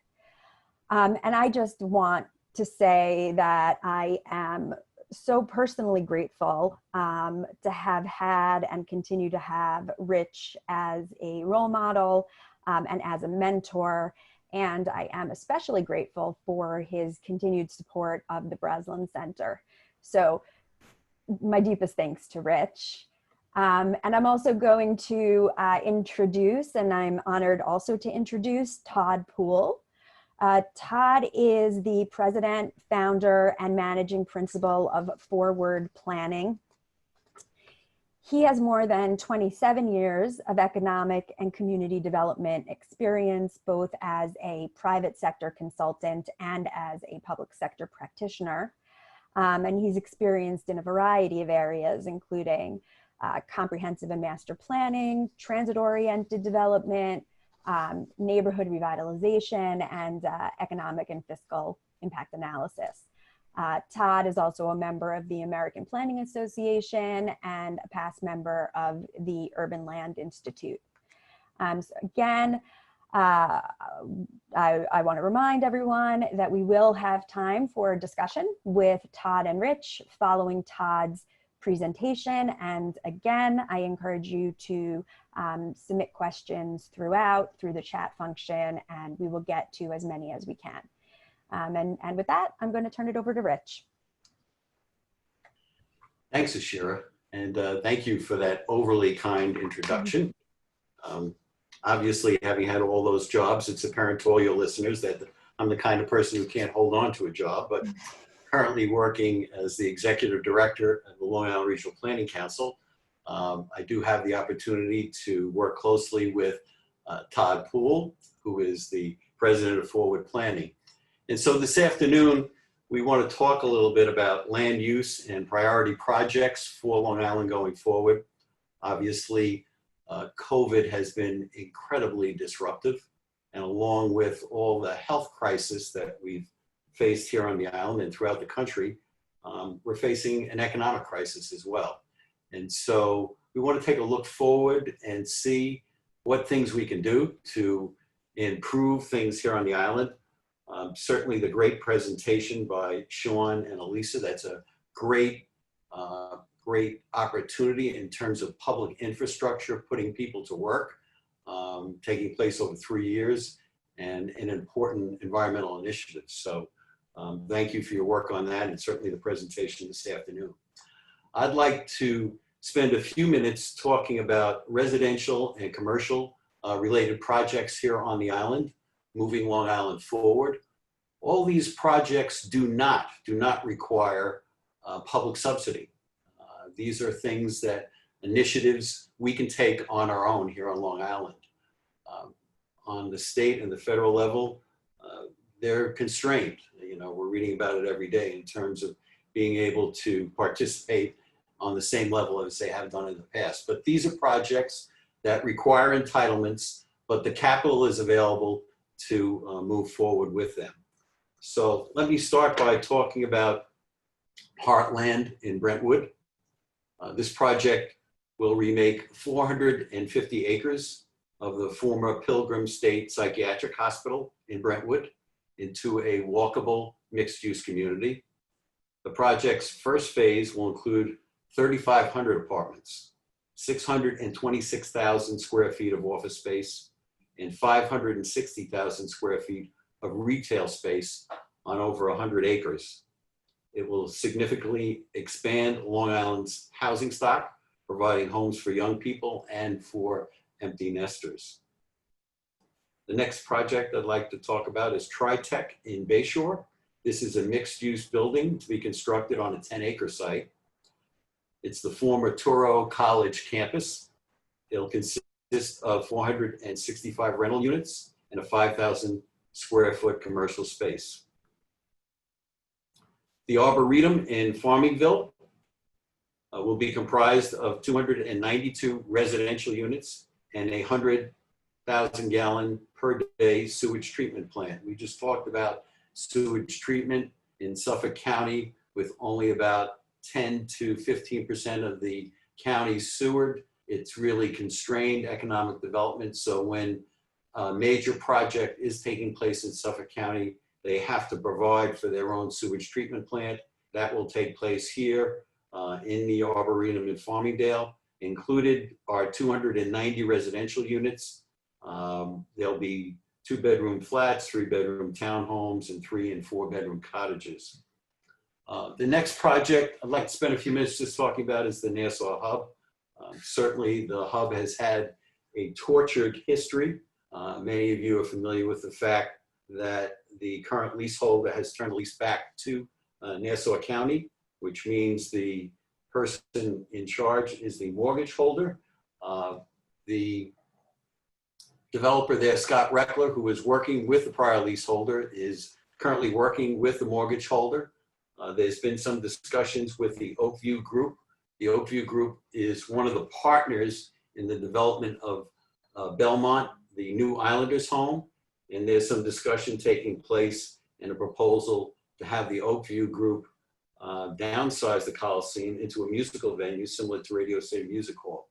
And I just want to say that I am so personally grateful to have had and continue to have Rich as a role model and as a mentor. And I am especially grateful for his continued support of the Breslin Center. So my deepest thanks to Rich. And I'm also going to introduce, and I'm honored also to introduce Todd Poole. Todd is the president, founder, and managing principal of Forward Planning. He has more than 27 years of economic and community development experience, both as a private sector consultant and as a public sector practitioner. And he's experienced in a variety of areas, including comprehensive and master planning, transit-oriented development, neighborhood revitalization, and economic and fiscal impact analysis. Todd is also a member of the American Planning Association and a past member of the Urban Land Institute. So again, I want to remind everyone that we will have time for a discussion with Todd and Rich following Todd's presentation. And again, I encourage you to submit questions through the chat function, and we will get to as many as we can. And with that, I'm going to turn it over to Rich. Thanks, Ashira, and thank you for that overly kind introduction. Obviously, having had all those jobs, it's apparent to all your listeners that I'm the kind of person who can't hold on to a job, but currently working as the executive director of the Long Island Regional Planning Council. I do have the opportunity to work closely with Todd Poole, who is the president of Forward Planning. And so this afternoon, we want to talk a little bit about land use and priority projects for Long Island going forward. Obviously, COVID has been incredibly disruptive, and along with all the health crisis that we've faced here on the island and throughout the country, we're facing an economic crisis as well. And so we want to take a look forward and see what things we can do to improve things here on the island. Certainly the great presentation by Sean and Elisa, that's a great opportunity in terms of public infrastructure, putting people to work, taking place over 3 years, and an important environmental initiative. So thank you for your work on that, and certainly the presentation this afternoon. I'd like to spend a few minutes talking about residential and commercial related projects here on the island, moving Long Island forward. All these projects do not require public subsidy. These are things that initiatives we can take on our own here on Long Island. On the state and the federal level, they're constrained. You know, we're reading about it every day in terms of being able to participate on the same level as they have done in the past. But these are projects that require entitlements, but the capital is available to move forward with them. So let me start by talking about Heartland in Brentwood. This project will remake 450 acres of the former Pilgrim State Psychiatric Hospital in Brentwood into a walkable mixed-use community. The project's first phase will include 3,500 apartments, 626,000 square feet of office space, and 560,000 square feet of retail space on over 100 acres. It will significantly expand Long Island's housing stock, providing homes for young people and for empty nesters. The next project I'd like to talk about is Tritech in Bayshore. This is a mixed-use building to be constructed on a 10-acre site. It's the former Touro College campus. It'll consist of 465 rental units and a 5,000 square foot commercial space. The Arboretum in Farmingville will be comprised of 292 residential units and a 100,000 gallon per day sewage treatment plant. We just talked about sewage treatment in Suffolk County with only about 10 to 15% of the county sewered. It's really constrained economic development. So when a major project is taking place in Suffolk County, they have to provide for their own sewage treatment plant. That will take place here in the Arboretum in Farmingdale. Included are 290 residential units. There'll be 2-bedroom flats, 3-bedroom townhomes, and 3- and 4-bedroom cottages. The next project I'd like to spend a few minutes just talking about is the Nassau Hub. Certainly the hub has had a tortured history. Many of you are familiar with the fact that the current leaseholder has turned the lease back to Nassau County, which means the person in charge is the mortgage holder. The developer there, Scott Reckler, who was working with the prior leaseholder, is currently working with the mortgage holder. There's been some discussions with the Oakview Group. The Oakview Group is one of the partners in the development of Belmont, the new Islanders home. And there's some discussion taking place in a proposal to have the Oakview Group downsize the Coliseum into a musical venue similar to Radio City Music Hall.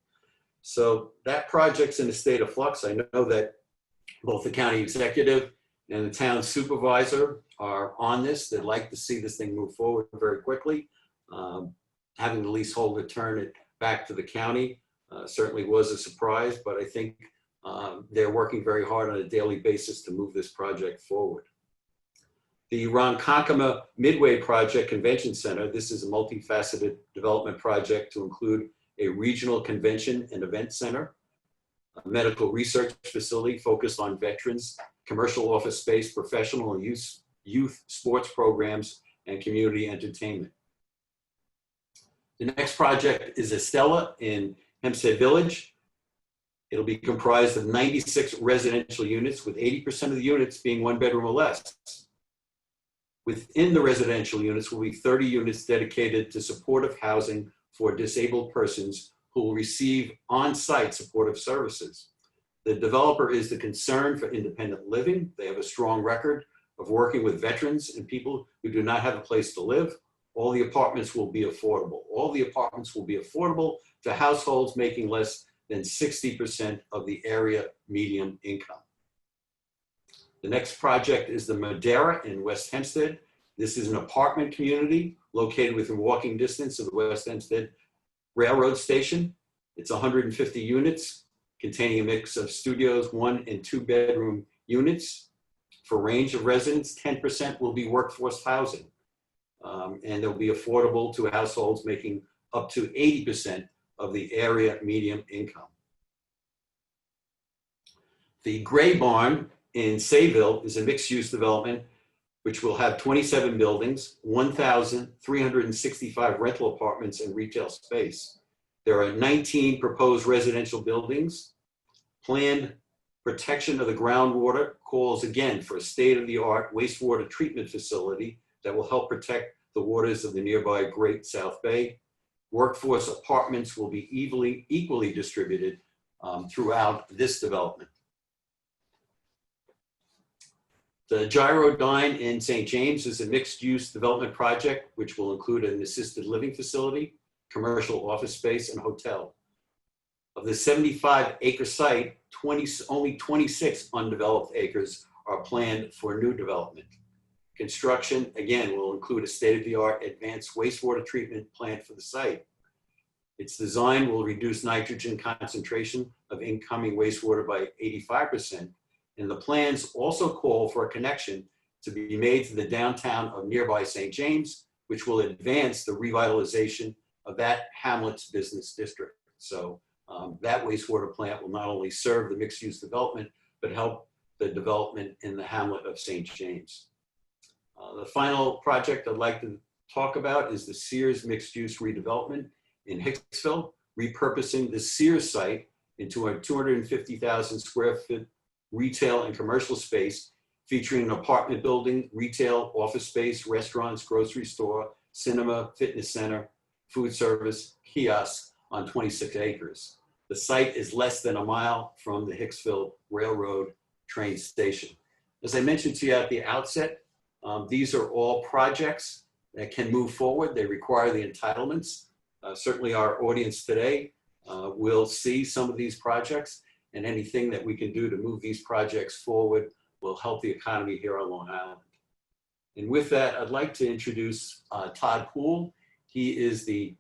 So that project's in a state of flux. I know that both the county executive and the town supervisor are on this. They'd like to see this thing move forward very quickly. Having the leaseholder turn it back to the county certainly was a surprise, but I think they're working very hard on a daily basis to move this project forward. The Ronkonkoma Midway Project Convention Center, this is a multifaceted development project to include a regional convention and event center, a medical research facility focused on veterans, commercial office space, professional and youth sports programs, and community entertainment. The next project is Estella in Hempstead Village. It'll be comprised of 96 residential units, with 80% of the units being 1 bedroom or less. Within the residential units will be 30 units dedicated to supportive housing for disabled persons who will receive on-site supportive services. The developer is the Concern for Independent Living. They have a strong record of working with veterans and people who do not have a place to live. All the apartments will be affordable. All the apartments will be affordable to households making less than 60% of the area median income. The next project is the Madeira in West Hempstead. This is an apartment community located within walking distance of the West Hempstead Railroad Station. It's 150 units containing a mix of studios, 1 and 2 bedroom units. For range of residents, 10% will be workforce housing. And they'll be affordable to households making up to 80% of the area median income. The Gray Barn in Sayville is a mixed-use development which will have 27 buildings, 1,365 rental apartments and retail space. There are 19 proposed residential buildings. Planned protection of the groundwater calls again for a state-of-the-art wastewater treatment facility that will help protect the waters of the nearby Great South Bay. Workforce apartments will be equally distributed throughout this development. The Gyrodyne in St. James is a mixed-use development project which will include an assisted living facility, commercial office space, and hotel. Of the 75-acre site, only 26 undeveloped acres are planned for new development. Construction, again, will include a state-of-the-art advanced wastewater treatment plant for the site. Its design will reduce nitrogen concentration of incoming wastewater by 85%, and the plans also call for a connection to be made to the downtown of nearby St. James, which will advance the revitalization of that hamlet's business district. So that wastewater plant will not only serve the mixed-use development, but help the development in the hamlet of St. James. The final project I'd like to talk about is the Sears mixed-use redevelopment in Hicksville, repurposing the Sears site into a 250,000 square foot retail and commercial space featuring an apartment building, retail, office space, restaurants, grocery store, cinema, fitness center, food service, kiosks on 26 acres. The site is less than a mile from the Hicksville Railroad train station. As I mentioned to you at the outset, these are all projects that can move forward. They require the entitlements. Certainly our audience today will see some of these projects, and anything that we can do to move these projects forward will help the economy here on Long Island. And with that, I'd like to introduce Todd Poole. He is the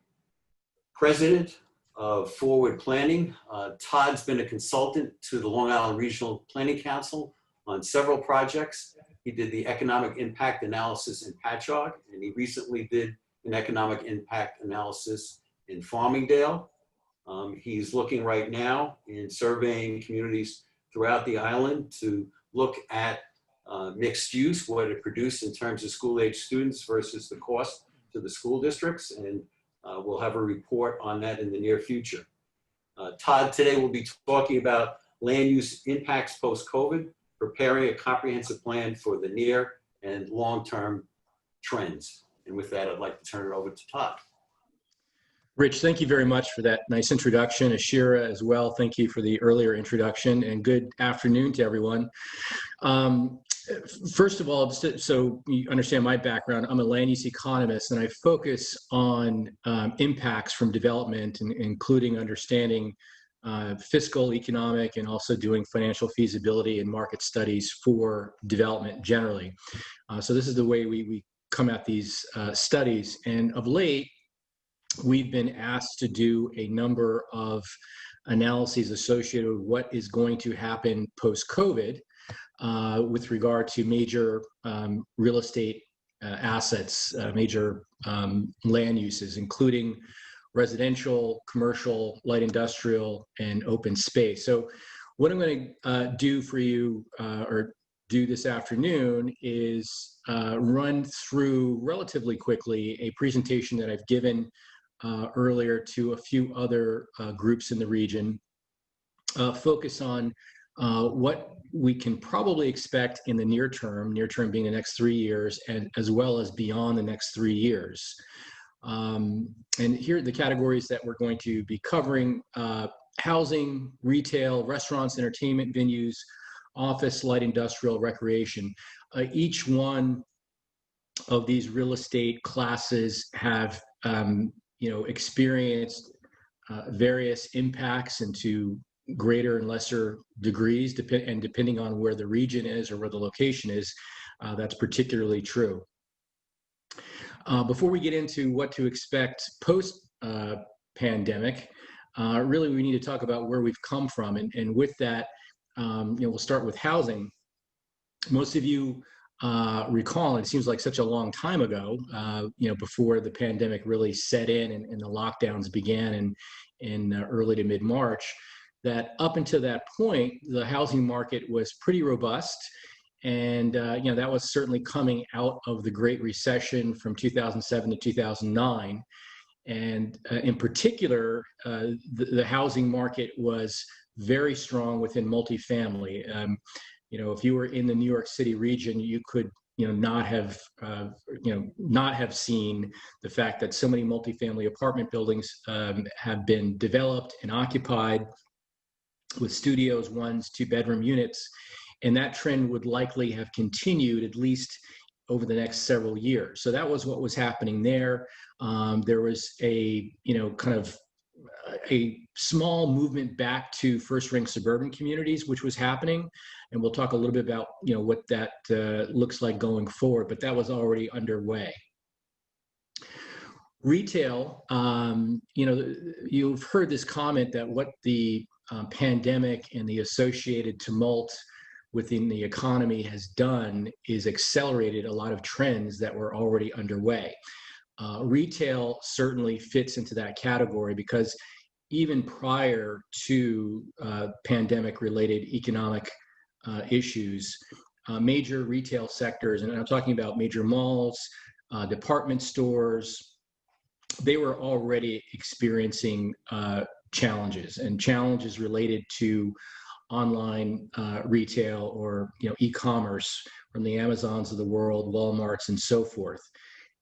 president of Forward Planning. Todd's been a consultant to the Long Island Regional Planning Council on several projects. He did the economic impact analysis in Patchogue, and he recently did an economic impact analysis in Farmingdale. He's looking right now in surveying communities throughout the island to look at mixed use, what it produced in terms of school-age students versus the cost to the school districts, and we'll have a report on that in the near future. Todd today will be talking about land use impacts post-COVID, preparing a comprehensive plan for the near and long-term trends. And with that, I'd like to turn it over to Todd. Rich, thank you very much for that nice introduction. Ashira as well, thank you for the earlier introduction, and good afternoon to everyone. First of all, so you understand my background, I'm a land use economist, and I focus on impacts from development, including understanding fiscal, economic, and also doing financial feasibility and market studies for development generally. So this is the way we come at these studies. And of late, we've been asked to do a number of analyses associated with what is going to happen post-COVID with regard to major real estate assets, major land uses, including residential, commercial, light industrial, and open space. So what I'm going to do for you, or do this afternoon, is run through relatively quickly a presentation that I've given earlier to a few other groups in the region, focus on what we can probably expect in the near term being the next 3 years, and as well as beyond the next 3 years. And here are the categories that we're going to be covering: housing, retail, restaurants, entertainment venues, office, light industrial, recreation. Each one of these real estate classes have experienced various impacts into greater and lesser degrees, and depending on where the region is or where the location is, that's particularly true. Before we get into what to expect post-pandemic, really we need to talk about where we've come from. And with that, we'll start with housing. Most of you recall, and it seems like such a long time ago, before the pandemic really set in and the lockdowns began in early to mid-March, that up until that point, the housing market was pretty robust. And that was certainly coming out of the Great Recession from 2007 to 2009. And in particular, the housing market was very strong within multifamily. If you were in the New York City region, you could not have seen the fact that so many multifamily apartment buildings have been developed and occupied with studios, 1, 2-bedroom units. And that trend would likely have continued at least over the next several years. So that was what was happening there. There was a small movement back to first-ring suburban communities, which was happening. And we'll talk a little bit about what that looks like going forward, but that was already underway. Retail, you've heard this comment that what the pandemic and the associated tumult within the economy has done is accelerated a lot of trends that were already underway. Retail certainly fits into that category because even prior to pandemic-related economic issues, major retail sectors, and I'm talking about major malls, department stores, they were already experiencing challenges related to online retail or e-commerce from the Amazons of the world, Walmarts, and so forth.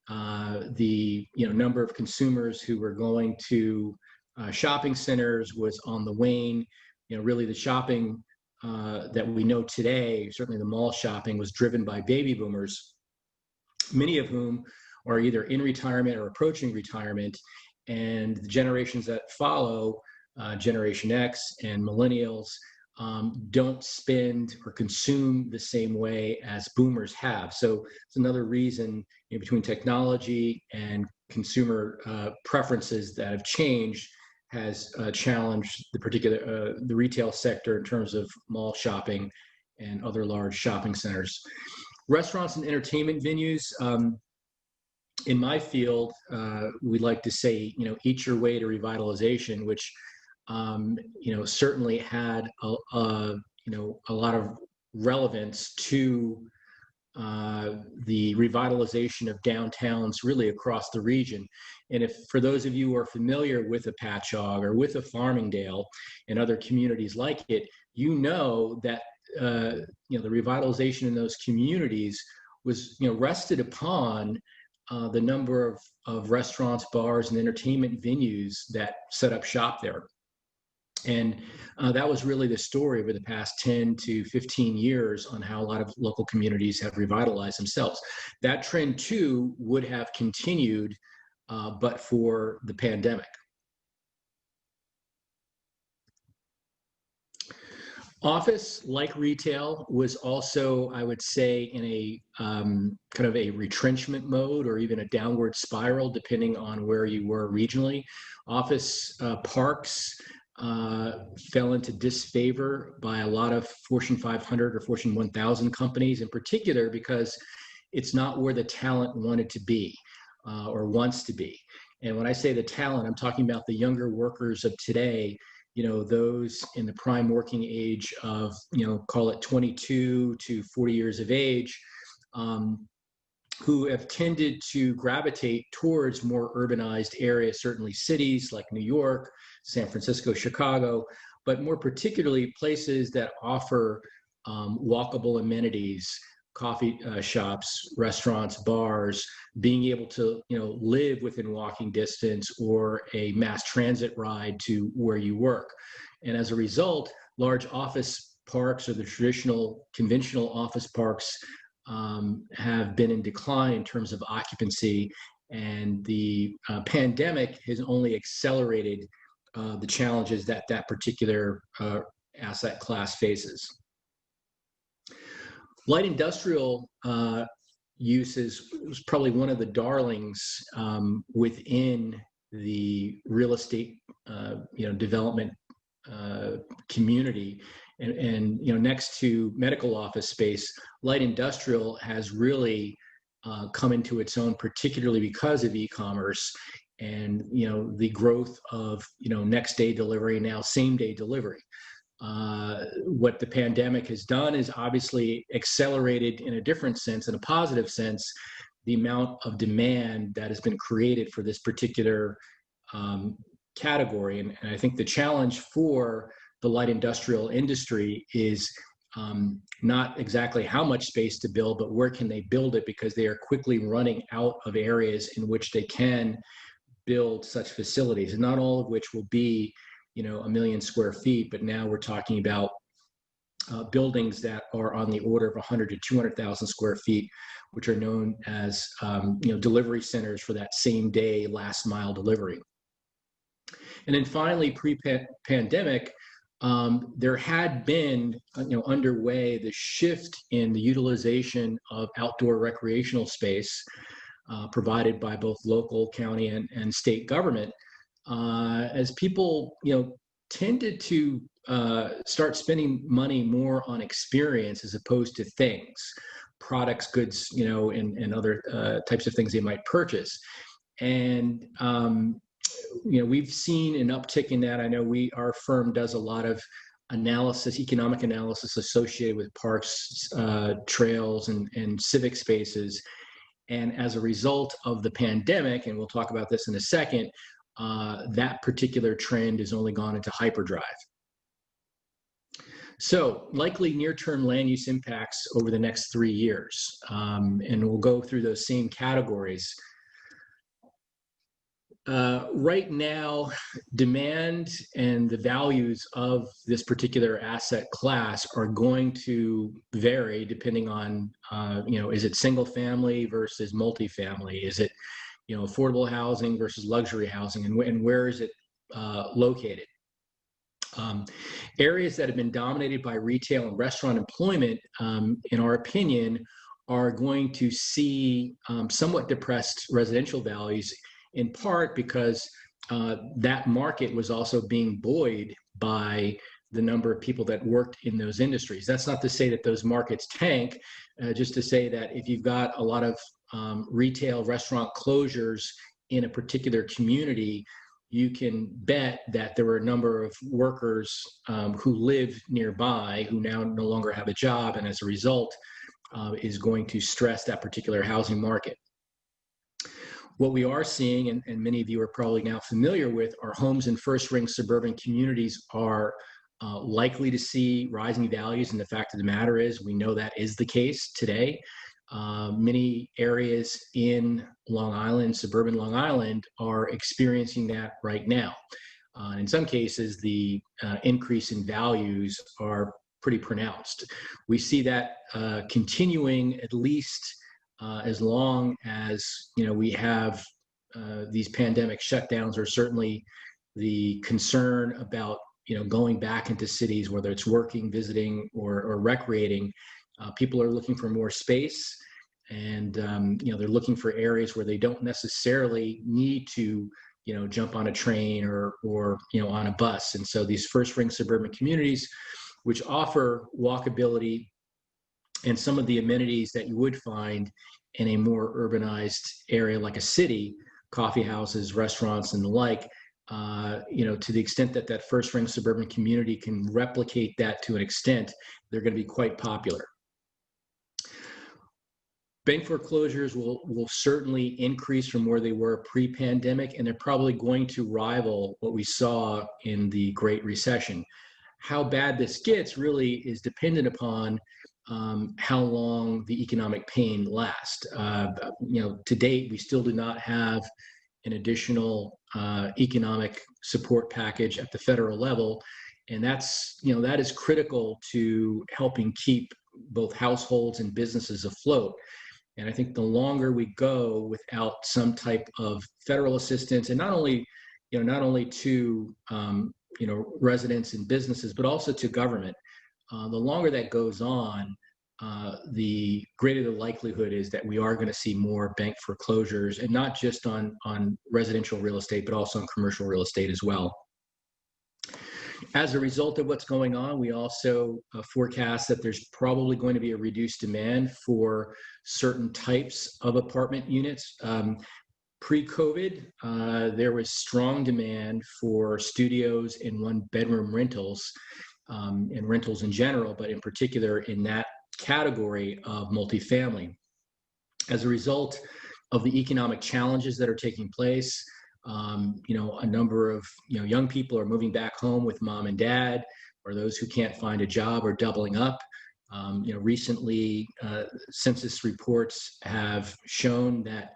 The number of consumers who were going to shopping centers was on the wane. Really the shopping that we know today, certainly the mall shopping, was driven by baby boomers, many of whom are either in retirement or approaching retirement, and the generations that follow, Generation X and millennials, don't spend or consume the same way as boomers have. So it's another reason between technology and consumer preferences that have changed has challenged the retail sector in terms of mall shopping and other large shopping centers. Restaurants and entertainment venues, in my field, we like to say, eat your way to revitalization, which certainly had a lot of relevance to the revitalization of downtowns really across the region. And if for those of you who are familiar with a Patchogue or with a Farmingdale and other communities like it, you know that the revitalization in those communities was rested upon the number of restaurants, bars, and entertainment venues that set up shop there. And that was really the story over the past 10 to 15 years on how a lot of local communities have revitalized themselves. That trend too would have continued but for the pandemic. Office, like retail, was also, I would say, in a kind of a retrenchment mode or even a downward spiral, depending on where you were regionally. Office parks fell into disfavor by a lot of Fortune 500 or Fortune 1000 companies in particular, because it's not where the talent wanted to be or wants to be. And when I say the talent, I'm talking about the younger workers of today, those in the prime working age of, call it 22 to 40 years of age, who have tended to gravitate towards more urbanized areas, certainly cities like New York, San Francisco, Chicago, but more particularly places that offer walkable amenities, coffee shops, restaurants, bars, being able to live within walking distance or a mass transit ride to where you work. And as a result, large office parks or the traditional conventional office parks have been in decline in terms of occupancy, and the pandemic has only accelerated the challenges that that particular asset class faces. Light industrial uses was probably one of the darlings within the real estate development community, and next to medical office space, light industrial has really come into its own, particularly because of e-commerce and the growth of next day delivery, now same day delivery. What the pandemic has done is obviously accelerated, in a different sense, in a positive sense, the amount of demand that has been created for this particular category. And I think the challenge for the light industrial industry is not exactly how much space to build, but where can they build it, because they are quickly running out of areas in which they can build such facilities, and not all of which will be 1 million square feet, but now we're talking about buildings that are on the order of 100 to 200,000 square feet, which are known as delivery centers for that same day last mile delivery. And then finally, pre-pandemic, there had been underway the shift in the utilization of outdoor recreational space provided by both local, county, and state government, as people tended to start spending money more on experience as opposed to things, products, goods, and other types of things they might purchase. And we've seen an uptick in that. I know our firm does a lot of analysis, economic analysis associated with parks, trails, and civic spaces. And as a result of the pandemic, and we'll talk about this in a second, that particular trend has only gone into hyperdrive. So likely near-term land use impacts over the next 3 years. And we'll go through those same categories. Right now, demand and the values of this particular asset class are going to vary depending on, is it single family versus multifamily? Is it, affordable housing versus luxury housing, and where is it located? Areas that have been dominated by retail and restaurant employment, in our opinion, are going to see somewhat depressed residential values, in part because that market was also being buoyed by the number of people that worked in those industries. That's not to say that those markets tank, just to say that if you've got a lot of retail restaurant closures in a particular community, you can bet that there were a number of workers who live nearby who now no longer have a job, and as a result is going to stress that particular housing market. What we are seeing, and many of you are probably now familiar with, are homes in first-ring suburban communities are likely to see rising values, and the fact of the matter is we know that is the case today. Many areas in Long Island, suburban Long Island, are experiencing that right now. In some cases, the increase in values are pretty pronounced. We see that continuing at least as long as we have these pandemic shutdowns, or certainly the concern about going back into cities, whether it's working, visiting, or recreating. People are looking for more space, and they're looking for areas where they don't necessarily need to jump on a train or on a bus. And so these first ring suburban communities, which offer walkability and some of the amenities that you would find in a more urbanized area like a city, coffee houses, restaurants, and the like, to the extent that that first ring suburban community can replicate that to an extent, they're going to be quite popular. Bank foreclosures will certainly increase from where they were pre-pandemic, and they're probably going to rival what we saw in the Great Recession. How bad this gets really is dependent upon how long the economic pain lasts. To date, we still do not have an additional economic support package at the federal level, and that is critical to helping keep both households and businesses afloat. And I think the longer we go without some type of federal assistance, and not only to residents and businesses, but also to government, the longer that goes on, the greater the likelihood is that we are going to see more bank foreclosures, and not just on residential real estate, but also on commercial real estate as well. As a result of what's going on, we also forecast that there's probably going to be a reduced demand for certain types of apartment units. Pre-COVID, there was strong demand for studios and one-bedroom rentals, and rentals in general, but in particular in that category of multifamily. As a result of the economic challenges that are taking place, a number of young people are moving back home with mom and dad, or those who can't find a job are doubling up. Recently, census reports have shown that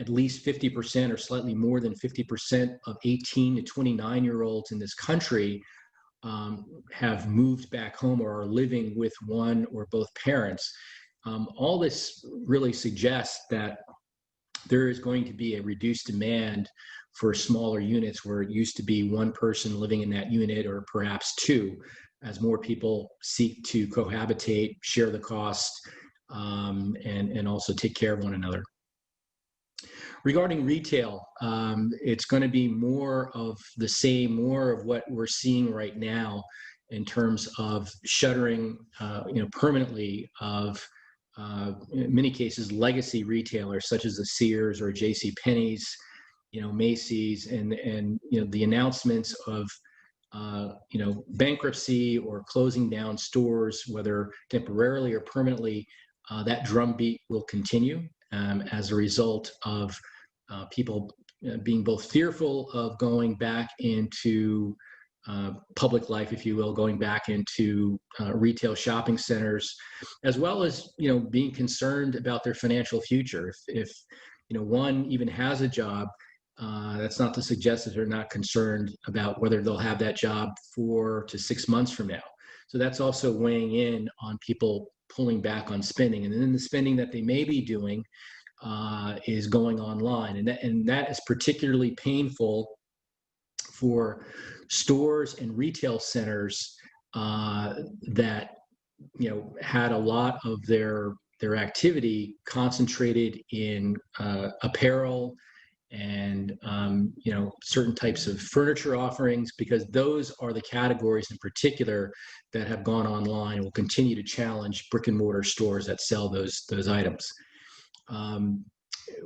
at least 50% or slightly more than 50% of 18 to 29-year-olds in this country have moved back home or are living with one or both parents. All this really suggests that there is going to be a reduced demand for smaller units where it used to be one person living in that unit, or perhaps two, as more people seek to cohabitate, share the cost, and also take care of one another. Regarding retail, it's going to be more of the same, more of what we're seeing right now in terms of shuttering, permanently of, in many cases, legacy retailers such as the Sears or J.C. Penney's, Macy's, and the announcements of bankruptcy or closing down stores, whether temporarily or permanently. That drumbeat will continue as a result of people being both fearful of going back into public life, if you will, going back into retail shopping centers, as well as being concerned about their financial future. If one even has a job, that's not to suggest that they're not concerned about whether they'll have that job 4 to 6 months from now. So that's also weighing in on people pulling back on spending, and then the spending that they may be doing is going online, and that is particularly painful for stores and retail centers that had a lot of their activity concentrated in apparel and certain types of furniture offerings, because those are the categories in particular that have gone online and will continue to challenge brick and mortar stores that sell those items.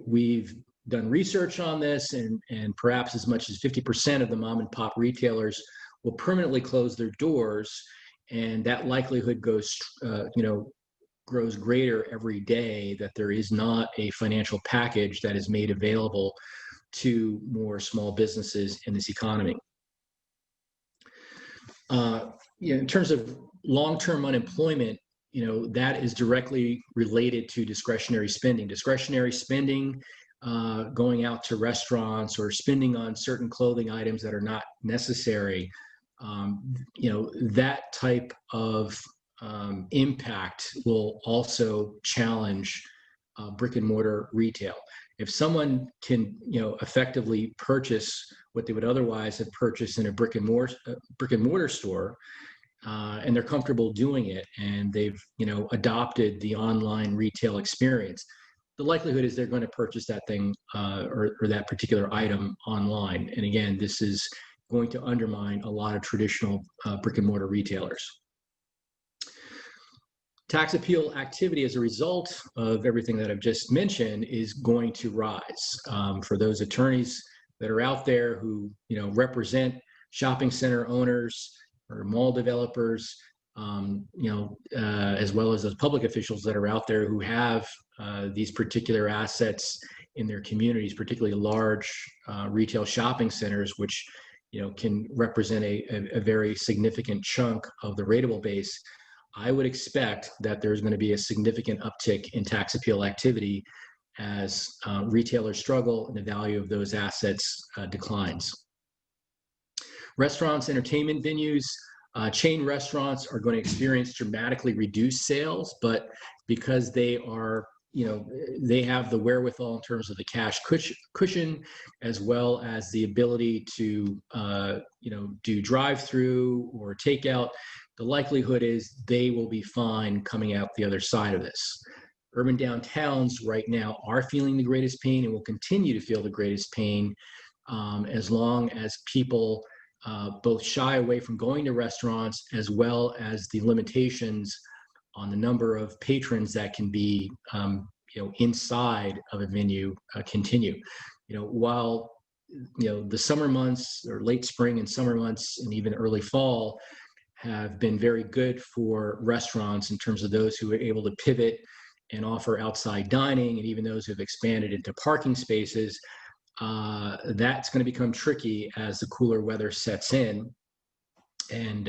We've done research on this, and perhaps as much as 50% of the mom and pop retailers will permanently close their doors, and that likelihood goes, grows greater every day that there is not a financial package that is made available to more small businesses in this economy. In terms of long-term unemployment, that is directly related to discretionary spending. Discretionary spending, going out to restaurants or spending on certain clothing items that are not necessary, that type of impact will also challenge brick and mortar retail. If someone can, effectively purchase what they would otherwise have purchased in a brick and mortar store, and they're comfortable doing it, and they've, adopted the online retail experience, the likelihood is they're going to purchase that thing or that particular item online. And again, this is going to undermine a lot of traditional brick and mortar retailers. Tax appeal activity as a result of everything that I've just mentioned is going to rise. For those attorneys that are out there who, represent shopping center owners or mall developers, as well as those public officials that are out there who have these particular assets in their communities, particularly large retail shopping centers, which can represent a very significant chunk of the rateable base. I would expect that there's going to be a significant uptick in tax appeal activity as retailers struggle and the value of those assets declines. Restaurants, entertainment venues, chain restaurants are going to experience dramatically reduced sales, but because they are, they have the wherewithal in terms of the cash cushion, as well as the ability to, do drive-through or takeout, the likelihood is they will be fine coming out the other side of this. Urban downtowns right now are feeling the greatest pain and will continue to feel the greatest pain as long as people both shy away from going to restaurants, as well as the limitations on the number of patrons that can be inside of a venue continue. While the summer months or late spring and summer months and even early fall have been very good for restaurants in terms of those who are able to pivot and offer outside dining, and even those who have expanded into parking spaces, that's going to become tricky as the cooler weather sets in. And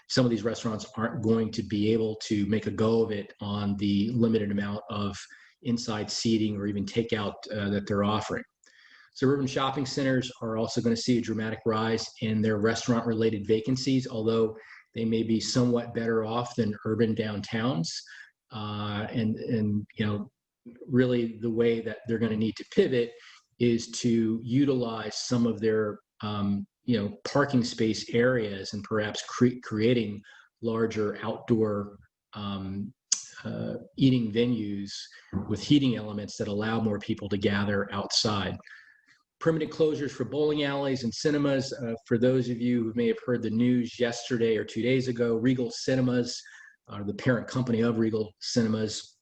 some of these restaurants aren't going to be able to make a go of it on the limited amount of inside seating or even takeout that they're offering. Suburban shopping centers are also going to see a dramatic rise in their restaurant-related vacancies, although they may be somewhat better off than urban downtowns. And really the way that they're going to need to pivot is to utilize some of their parking space areas and perhaps creating larger outdoor eating venues with heating elements that allow more people to gather outside. Permanent closures for bowling alleys and cinemas. For those of you who may have heard the news yesterday or 2 days ago, Regal Cinemas, the parent company of Regal Cinemas,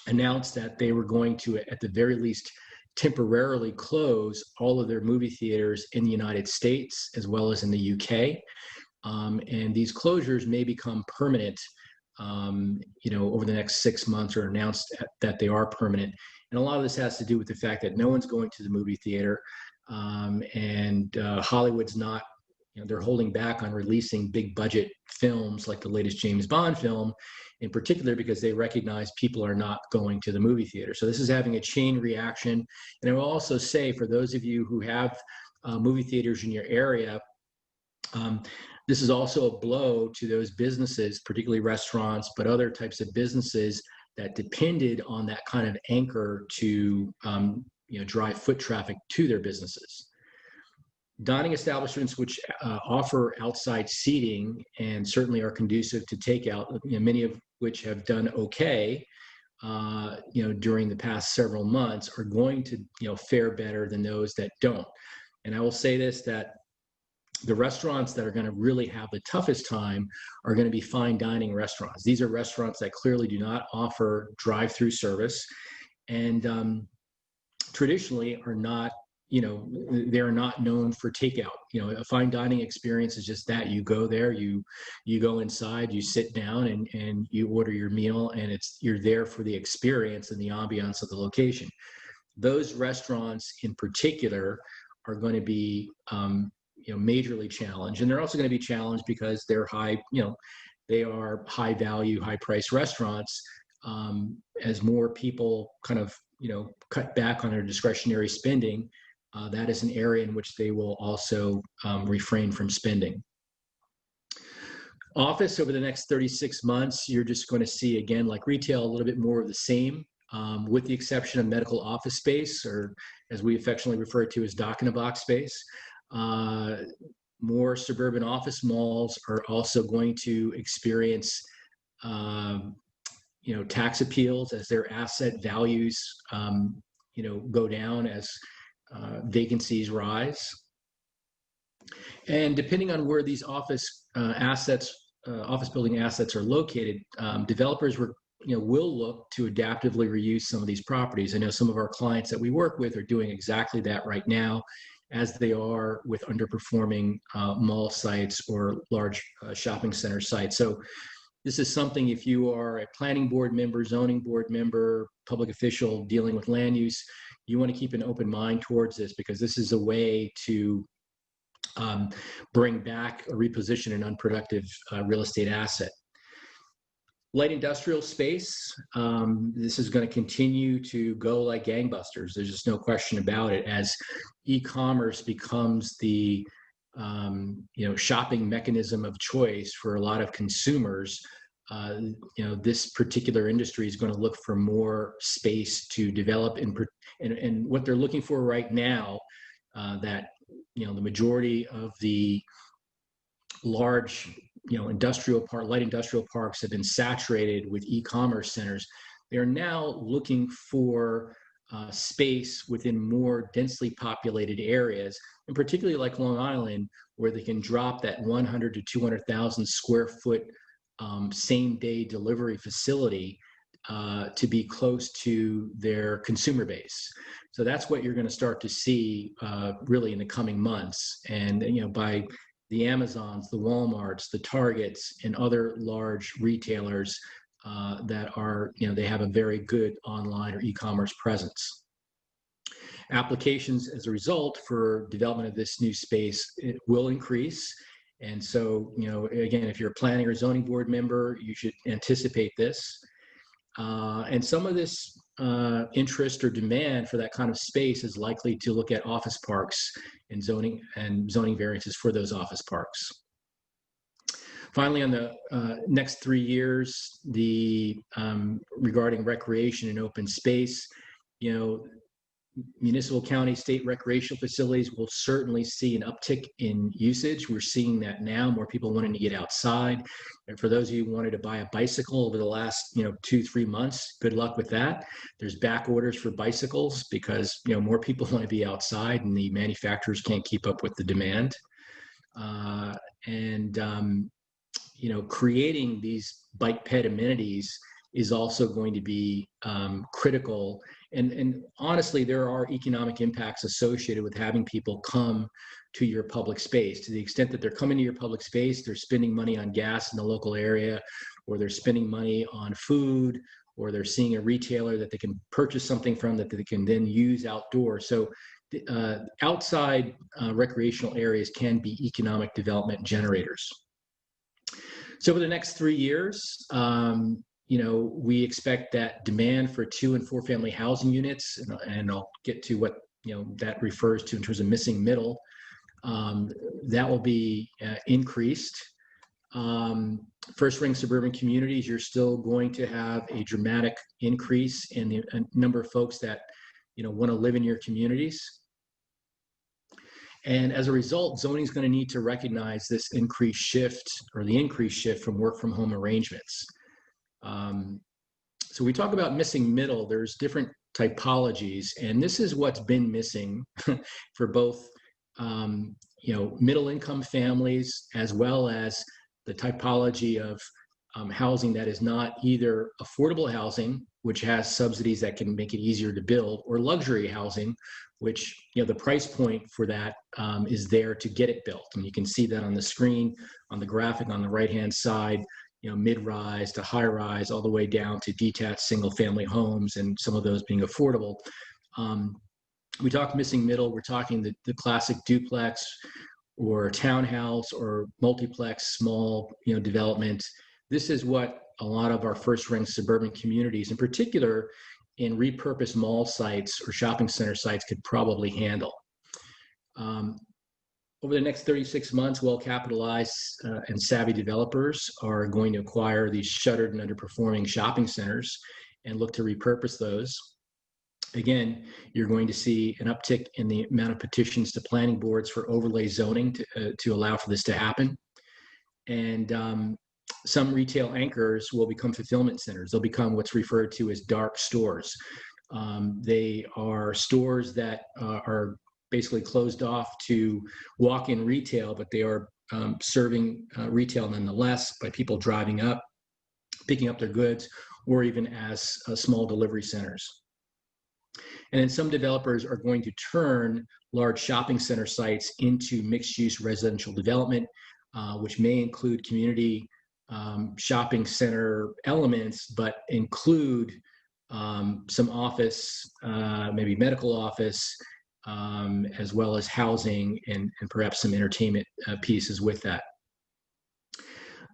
announced that they were going to, at the very least, temporarily close all of their movie theaters in the United States as well as in the UK. And these closures may become permanent, over the next 6 months, or announced that they are permanent. And a lot of this has to do with the fact that no one's going to the movie theater, and Hollywood's not, they're holding back on releasing big budget films like the latest James Bond film, in particular because they recognize people are not going to the movie theater. So this is having a chain reaction. And I will also say, for those of you who have movie theaters in your area, this is also a blow to those businesses, particularly restaurants, but other types of businesses that depended on that kind of anchor to drive foot traffic to their businesses. Dining establishments which offer outside seating and certainly are conducive to takeout, many of which have done okay, during the past several months, are going to fare better than those that don't. And I will say this, that the restaurants that are going to really have the toughest time are going to be fine dining restaurants. These are restaurants that clearly do not offer drive-through service. And traditionally are not, they're not known for takeout. A fine dining experience is just that. You go there, you go inside, you sit down, and you order your meal, and you're there for the experience and the ambiance of the location. Those restaurants in particular are going to be majorly challenged, and they're also going to be challenged because they're they are high value, high price restaurants. As more people kind of cut back on their discretionary spending, that is an area in which they will also refrain from spending. Office, over the next 36 months, you're just going to see, again, like retail, a little bit more of the same, with the exception of medical office space, or as we affectionately refer to as dock-in-a-box space. More suburban office malls are also going to experience tax appeals as their asset values go down as vacancies rise. And depending on where these office building assets are located, developers will look to adaptively reuse some of these properties. I know some of our clients that we work with are doing exactly that right now, as they are with underperforming mall sites or large shopping center sites. So this is something, if you are a planning board member, zoning board member, public official dealing with land use, you want to keep an open mind towards this, because this is a way to bring back or reposition an unproductive real estate asset. Light industrial space, this is going to continue to go like gangbusters. There's just no question about it. As e-commerce becomes the shopping mechanism of choice for a lot of consumers, this particular industry is going to look for more space to develop. And what they're looking for right now, that the majority of the large light industrial parks have been saturated with e-commerce centers. They are now looking for space within more densely populated areas, and particularly like Long Island, where they can drop that 100 to 200,000 square foot same day delivery facility to be close to their consumer base. So that's what you're going to start to see really in the coming months. And by the Amazons, the Walmarts, the Targets, and other large retailers that are, they have a very good online or e-commerce presence. Applications as a result for development of this new space, it will increase. And so, again, if you're a planning or zoning board member, you should anticipate this. And some of this interest or demand for that kind of space is likely to look at office parks and zoning variances for those office parks. Finally, on the next 3 years, regarding recreation and open space, municipal, county, state recreational facilities will certainly see an uptick in usage. We're seeing that now, more people wanting to get outside. And for those of you who wanted to buy a bicycle over the last 2-3 months, good luck with that. There's back orders for bicycles because more people want to be outside and the manufacturers can't keep up with the demand. Creating these bike ped amenities is also going to be critical. And honestly, there are economic impacts associated with having people come to your public space. To the extent that they're coming to your public space, they're spending money on gas in the local area, or they're spending money on food, or they're seeing a retailer that they can purchase something from that they can then use outdoors. So outside recreational areas can be economic development generators. So over the next 3 years, we expect that demand for 2- and 4-family housing units, and I'll get to what that refers to in terms of missing middle, that will be increased. First ring suburban communities, you're still going to have a dramatic increase in the number of folks that want to live in your communities. And as a result, zoning is going to need to recognize this increased shift, or the increased shift from work from home arrangements. So we talk about missing middle, there's different typologies, and this is what's been missing for both, middle income families, as well as the typology of housing that is not either affordable housing, which has subsidies that can make it easier to build, or luxury housing, which, the price point for that is there to get it built. And you can see that on the screen, on the graphic on the right-hand side, mid-rise to high-rise, all the way down to detached single-family homes, and some of those being affordable. We talk missing middle, we're talking the classic duplex or townhouse or multiplex small, development. This is what a lot of our first-ring suburban communities, in particular in repurposed mall sites or shopping center sites, could probably handle. Over the next 36 months, well-capitalized and savvy developers are going to acquire these shuttered and underperforming shopping centers and look to repurpose those. Again, you're going to see an uptick in the amount of petitions to planning boards for overlay zoning to allow for this to happen. And some retail anchors will become fulfillment centers. They'll become what's referred to as dark stores. They are stores that are basically closed off to walk-in retail, but they are serving retail nonetheless by people driving up, picking up their goods, or even as small delivery centers. And then some developers are going to turn large shopping center sites into mixed-use residential development, which may include community shopping center elements, but include some office, maybe medical office, as well as housing and perhaps some entertainment pieces with that.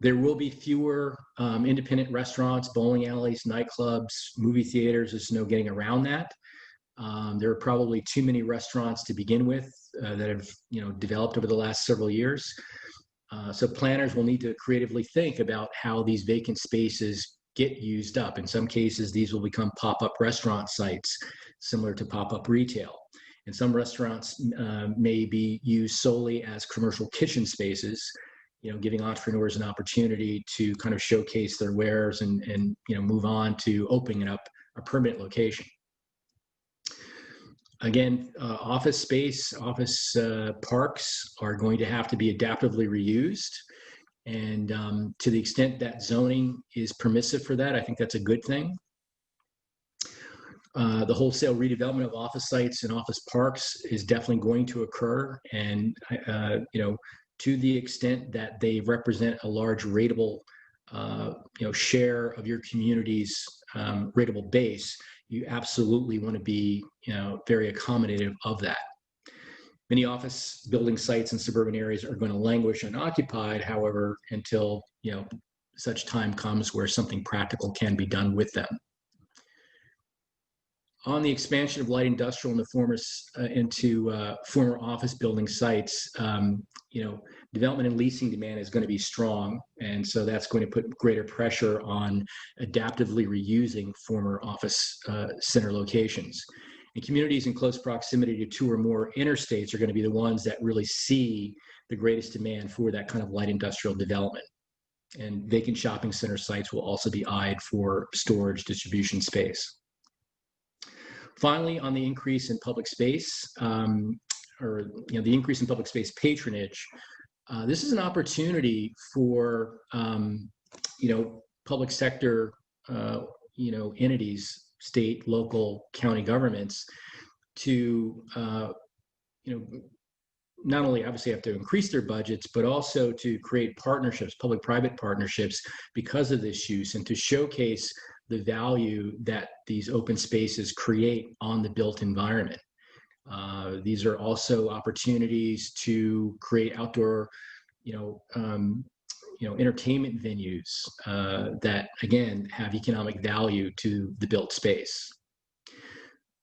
There will be fewer independent restaurants, bowling alleys, nightclubs, movie theaters. There's no getting around that. There are probably too many restaurants to begin with that have developed over the last several years. So planners will need to creatively think about how these vacant spaces get used up. In some cases, these will become pop-up restaurant sites, similar to pop-up retail. And some restaurants may be used solely as commercial kitchen spaces, giving entrepreneurs an opportunity to kind of showcase their wares and move on to opening up a permanent location. Again, office space, office parks are going to have to be adaptively reused. And to the extent that zoning is permissive for that, I think that's a good thing. The wholesale redevelopment of office sites and office parks is definitely going to occur. And, to the extent that they represent a large rateable, share of your community's rateable base, you absolutely want to be, very accommodative of that. Many office building sites in suburban areas are going to languish unoccupied, however, until, such time comes where something practical can be done with them. On the expansion of light industrial into former office building sites, development and leasing demand is going to be strong. And so that's going to put greater pressure on adaptively reusing former office center locations. And communities in close proximity to two or more interstates are going to be the ones that really see the greatest demand for that kind of light industrial development. And vacant shopping center sites will also be eyed for storage distribution space. Finally, on the increase in public space, the increase in public space patronage, this is an opportunity for, public sector, entities, state, local, county governments to, not only obviously have to increase their budgets, but also to create partnerships, public-private partnerships because of this use, and to showcase the value that these open spaces create on the built environment. These are also opportunities to create outdoor, entertainment venues that, again, have economic value to the built space.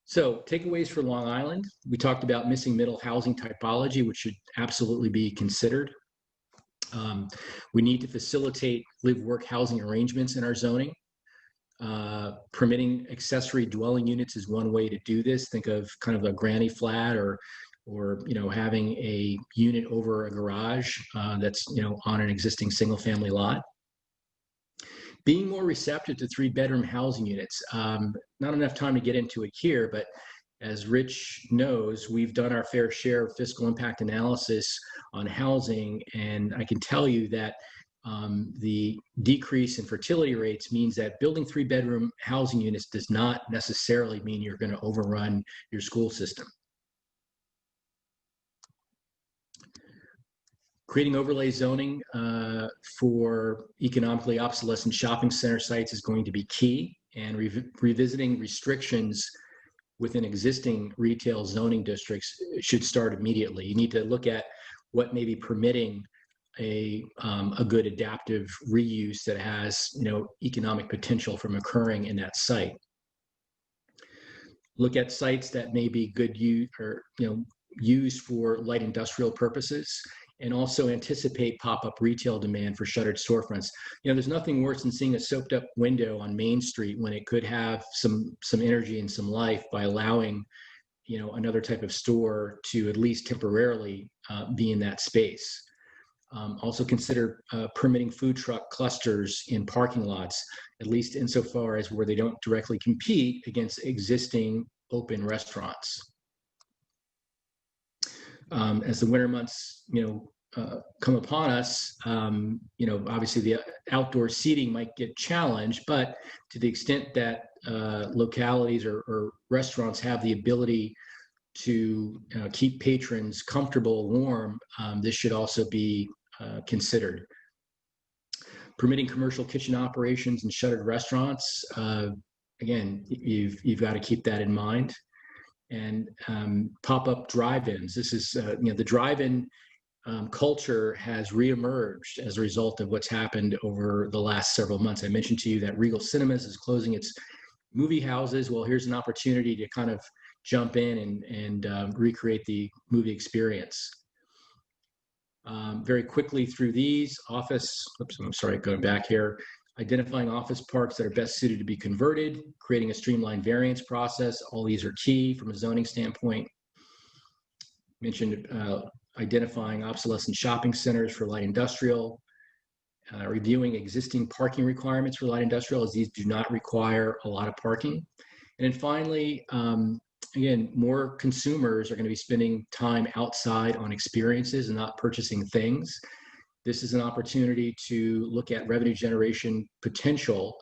So takeaways for Long Island. We talked about missing middle housing typology, which should absolutely be considered. We need to facilitate live-work housing arrangements in our zoning. Permitting accessory dwelling units is one way to do this. Think of kind of a granny flat or having a unit over a garage that's on an existing single family lot. Being more receptive to 3-bedroom housing units. Not enough time to get into it here, but as Rich knows, we've done our fair share of fiscal impact analysis on housing, and I can tell you that the decrease in fertility rates means that building 3-bedroom housing units does not necessarily mean you're going to overrun your school system. Creating overlay zoning for economically obsolescent shopping center sites is going to be key, and revisiting restrictions within existing retail zoning districts should start immediately. You need to look at what may be permitting a good adaptive reuse that has, economic potential from occurring in that site. Look at sites that may be good use or used for light industrial purposes, and also anticipate pop-up retail demand for shuttered storefronts. There's nothing worse than seeing a soaked up window on Main Street when it could have some energy and some life by allowing, another type of store to at least temporarily be in that space. Also consider permitting food truck clusters in parking lots, at least insofar as where they don't directly compete against existing open restaurants. As the winter months, come upon us, obviously the outdoor seating might get challenged, but to the extent that localities or restaurants have the ability to keep patrons comfortable, warm, this should also be considered. Permitting commercial kitchen operations in shuttered restaurants, again, you've got to keep that in mind. And pop-up drive-ins. This is, the drive-in culture has reemerged as a result of what's happened over the last several months. I mentioned to you that Regal Cinemas is closing its movie houses. Well, here's an opportunity to kind of jump in and recreate the movie experience. Very quickly through these going back here. Identifying office parks that are best suited to be converted, creating a streamlined variance process. All these are key from a zoning standpoint. Mentioned identifying obsolescent shopping centers for light industrial, reviewing existing parking requirements for light industrial, as these do not require a lot of parking. And then finally, again, more consumers are going to be spending time outside on experiences and not purchasing things. This is an opportunity to look at revenue generation potential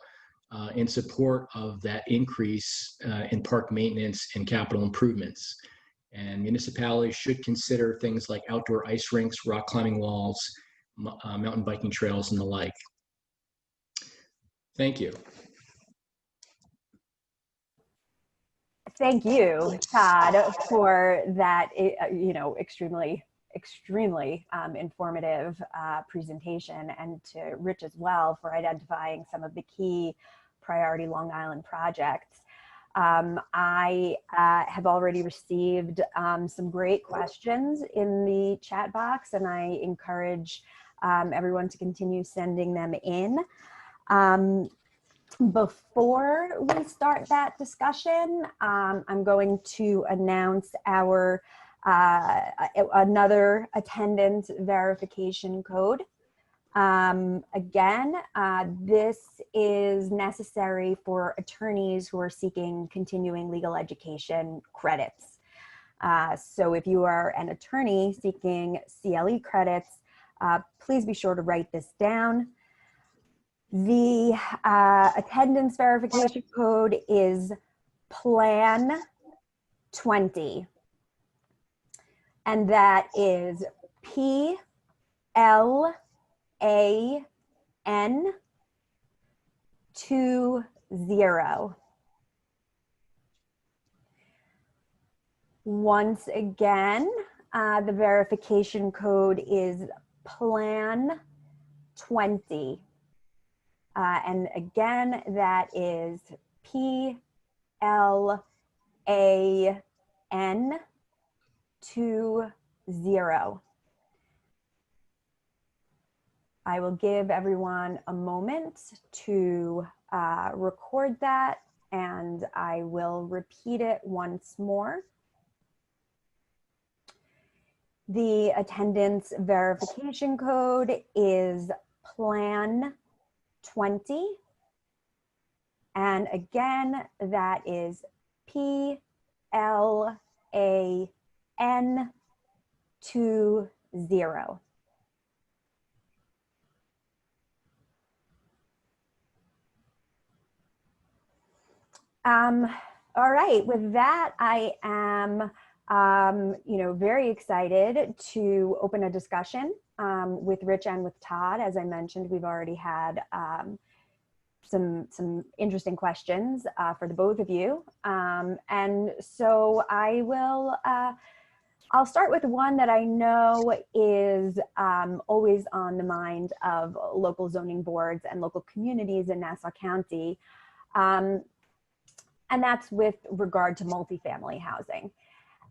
in support of that increase in park maintenance and capital improvements. And municipalities should consider things like outdoor ice rinks, rock climbing walls, mountain biking trails, and the like. Thank you. Thank you, Todd, for that, extremely informative presentation, and to Rich as well for identifying some of the key priority Long Island projects. I have already received some great questions in the chat box, and I encourage everyone to continue sending them in. Before we start that discussion, I'm going to announce our another attendance verification code. Again, this is necessary for attorneys who are seeking continuing legal education credits. So if you are an attorney seeking CLE credits, please be sure to write this down. The attendance verification code is Plan 20, and that is PLAN 20. Once again, the verification code is Plan 20. And again, that is PLAN 20. I will give everyone a moment to record that, and I will repeat it once more. The attendance verification code is Plan 20. And again, that is PLAN 20. All right, with that, I am very excited to open a discussion with Rich and with Todd. As I mentioned, we've already had some interesting questions for the both of you. And so I'll start with one that I know is always on the mind of local zoning boards and local communities in Nassau County. And that's with regard to multifamily housing.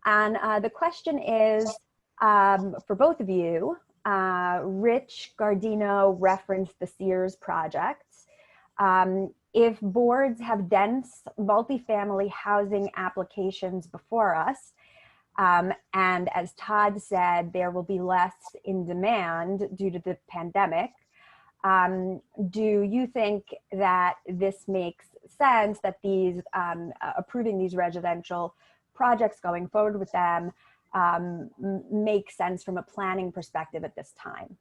And the question is, for both of you, Rich Gardino referenced the Sears project. If boards have dense multifamily housing applications before us, and as Todd said, there will be less in demand due to the pandemic, do you think that this makes sense that these approving these residential projects, going forward with them, makes sense from a planning perspective at this time?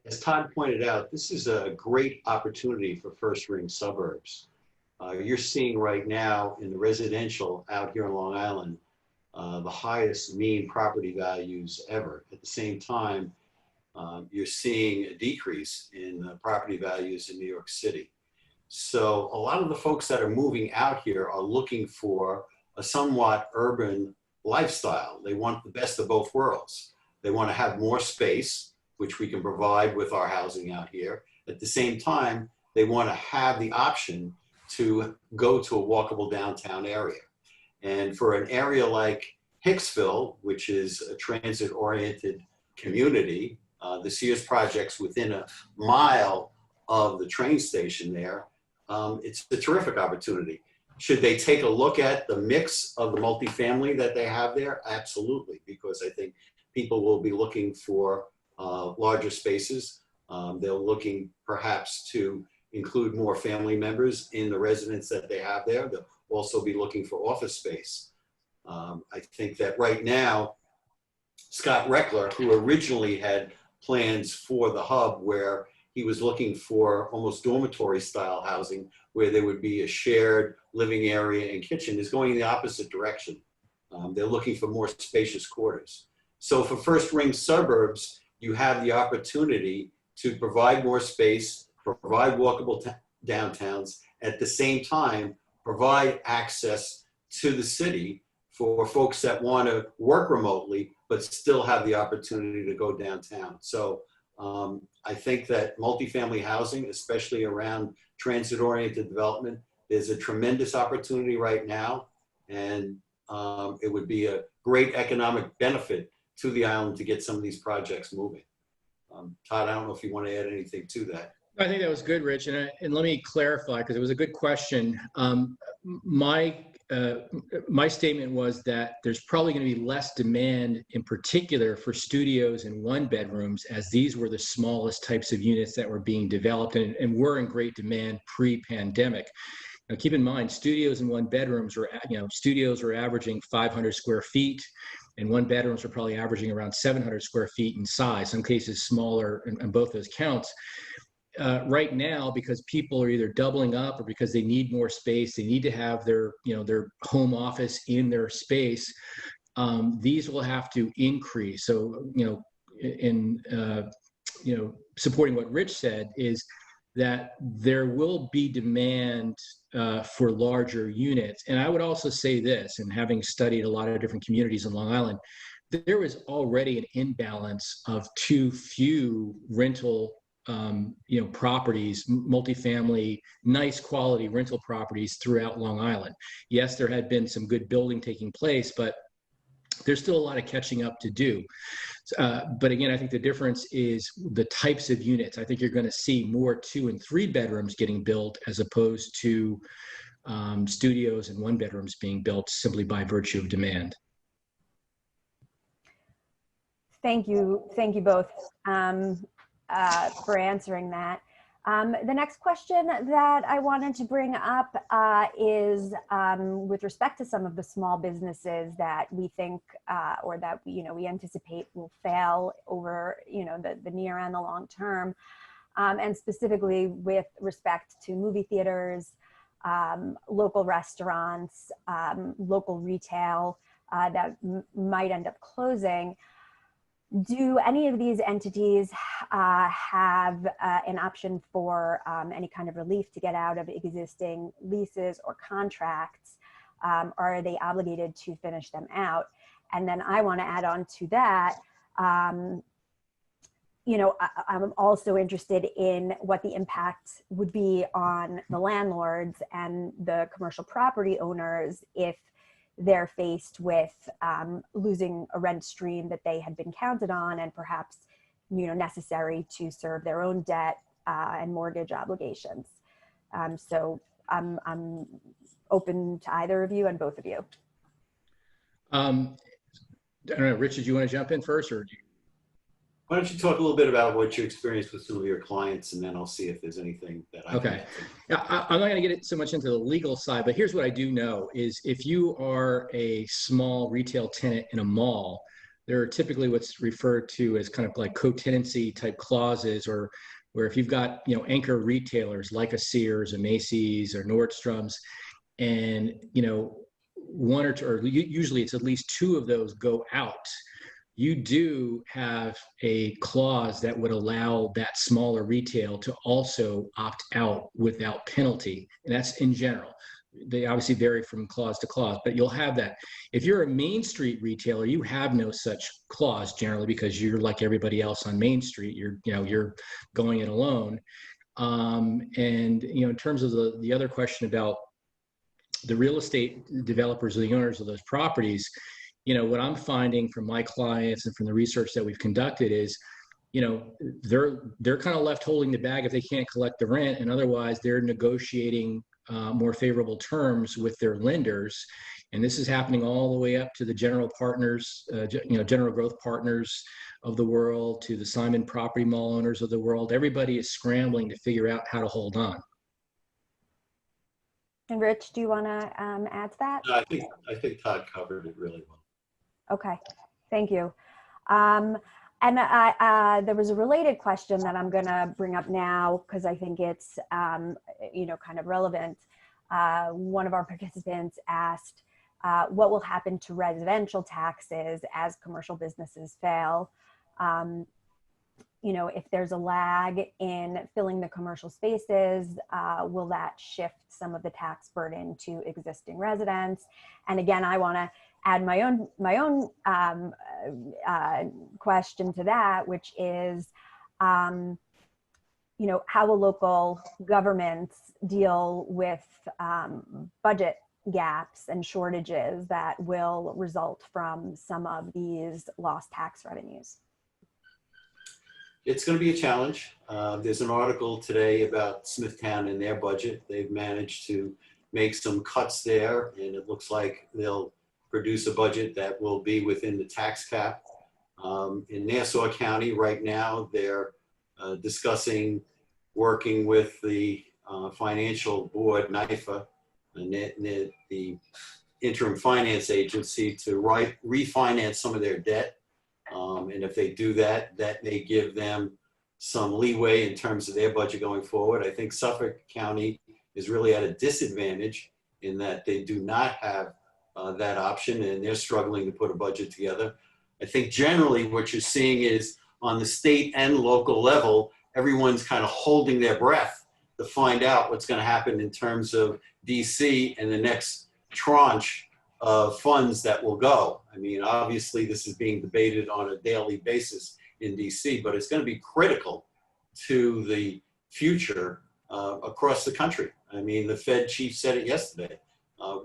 As Todd pointed out, this is a great opportunity for first ring suburbs. You're seeing right now in the residential out here in Long Island, the highest mean property values ever. At the same time, you're seeing a decrease in property values in New York City. So a lot of the folks that are moving out here are looking for a somewhat urban lifestyle. They want the best of both worlds. They want to have more space, which we can provide with our housing out here. At the same time, they want to have the option to go to a walkable downtown area. And for an area like Hicksville, which is a transit-oriented community, the Sears project's within a mile of the train station there. It's a terrific opportunity. Should they take a look at the mix of the multifamily that they have there? Absolutely, because I think people will be looking for larger spaces. They're looking perhaps to include more family members in the residence that they have there. They'll also be looking for office space. I think that right now, Scott Reckler, who originally had plans for the hub where he was looking for almost dormitory style housing where there would be a shared living area and kitchen, is going in the opposite direction. They're looking for more spacious quarters. So for first ring suburbs, you have the opportunity to provide more space, provide walkable downtowns, at the same time, provide access to the city for folks that want to work remotely, but still have the opportunity to go downtown. So I think that multifamily housing, especially around transit-oriented development, is a tremendous opportunity right now. And it would be a great economic benefit to the island to get some of these projects moving. Todd, I don't know if you want to add anything to that. I think that was good, Rich. And let me clarify, because it was a good question. My statement was that there's probably going to be less demand, in particular for studios and one bedrooms, as these were the smallest types of units that were being developed and were in great demand pre-pandemic. Now, keep in mind, studios and one bedrooms were, studios were averaging 500 square feet, and one bedrooms are probably averaging around 700 square feet in size, some cases smaller in both those counts. Right now, because people are either doubling up or because they need more space, they need to have their home office in their space, these will have to increase. So, in supporting what Rich said is that there will be demand for larger units. And I would also say this, and having studied a lot of different communities in Long Island, there is already an imbalance of too few rental properties, multifamily, nice quality rental properties throughout Long Island. Yes, there had been some good building taking place, but there's still a lot of catching up to do. But again, I think the difference is the types of units. I think you're going to see more 2 and 3 bedrooms getting built as opposed to studios and 1 bedrooms being built simply by virtue of demand. Thank you both for answering that. The next question that I wanted to bring up is with respect to some of the small businesses that we think or that we anticipate will fail over the near and the long term. and specifically with respect to movie theaters, local restaurants, local retail that might end up closing. Do any of these entities have an option for any kind of relief to get out of existing leases or contracts? Or are they obligated to finish them out? And then I want to add on to that, you know, I'm also interested in what the impact would be on the landlords and the commercial property owners if they're faced with losing a rent stream that they had been counted on and perhaps, you know, necessary to serve their own debt and mortgage obligations. So I'm open to either of you and both of you. I don't know, Richard, do you want to jump in first, or do you? Why don't you talk a little bit about what you experienced with some of your clients, and then I'll see if there's anything that I Okay. Yeah, I'm not going to get so much into the legal side, but here's what I do know is if you are a small retail tenant in a mall, there are typically what's referred to as kind of like co-tenancy type clauses, or where if you've got, you know, anchor retailers like a Sears, a Macy's, or Nordstrom's, and, you know, one or two, or usually it's at least two of those go out, you do have a clause that would allow that smaller retail to also opt out without penalty. And that's in general. They obviously vary from clause to clause, but you'll have that. If you're a Main Street retailer, you have no such clause generally because you're like everybody else on Main Street. You're going it alone. And, you know, in terms of the other question about the real estate developers or the owners of those properties, you know, what I'm finding from my clients and from the research that we've conducted is, you know, they're kind of left holding the bag if they can't collect the rent, and otherwise they're negotiating more favorable terms with their lenders. And this is happening all the way up to the general partners, you know, general growth partners of the world, to the Simon property mall owners of the world. Everybody is scrambling to figure out how to hold on. And Rich, do you want to add to that? No, I think Todd covered it really well. Okay, thank you. And there was a related question that I'm going to bring up now because I think it's, you know, kind of relevant. One of our participants asked, what will happen to residential taxes as commercial businesses fail? You know, if there's a lag in filling the commercial spaces, will that shift some of the tax burden to existing residents? And again, I want to add my own question to that, which is, you know, how will local governments deal with budget gaps and shortages that will result from some of these lost tax revenues? It's going to be a challenge. There's an article today about Smithtown and their budget. They've managed to make some cuts there, and it looks like they'll produce a budget that will be within the tax cap. In Nassau County right now, they're discussing working with the financial board, NIFA, and the interim finance agency to refinance some of their debt. And if they do that, that may give them some leeway in terms of their budget going forward. I think Suffolk County is really at a disadvantage in that they do not have that option, and they're struggling to put a budget together. I think generally what you're seeing is on the state and local level, everyone's kind of holding their breath to find out what's going to happen in terms of DC and the next tranche of funds that will go. I mean, obviously this is being debated on a daily basis in DC, but it's going to be critical to the future across the country. I mean, the Fed chief said it yesterday.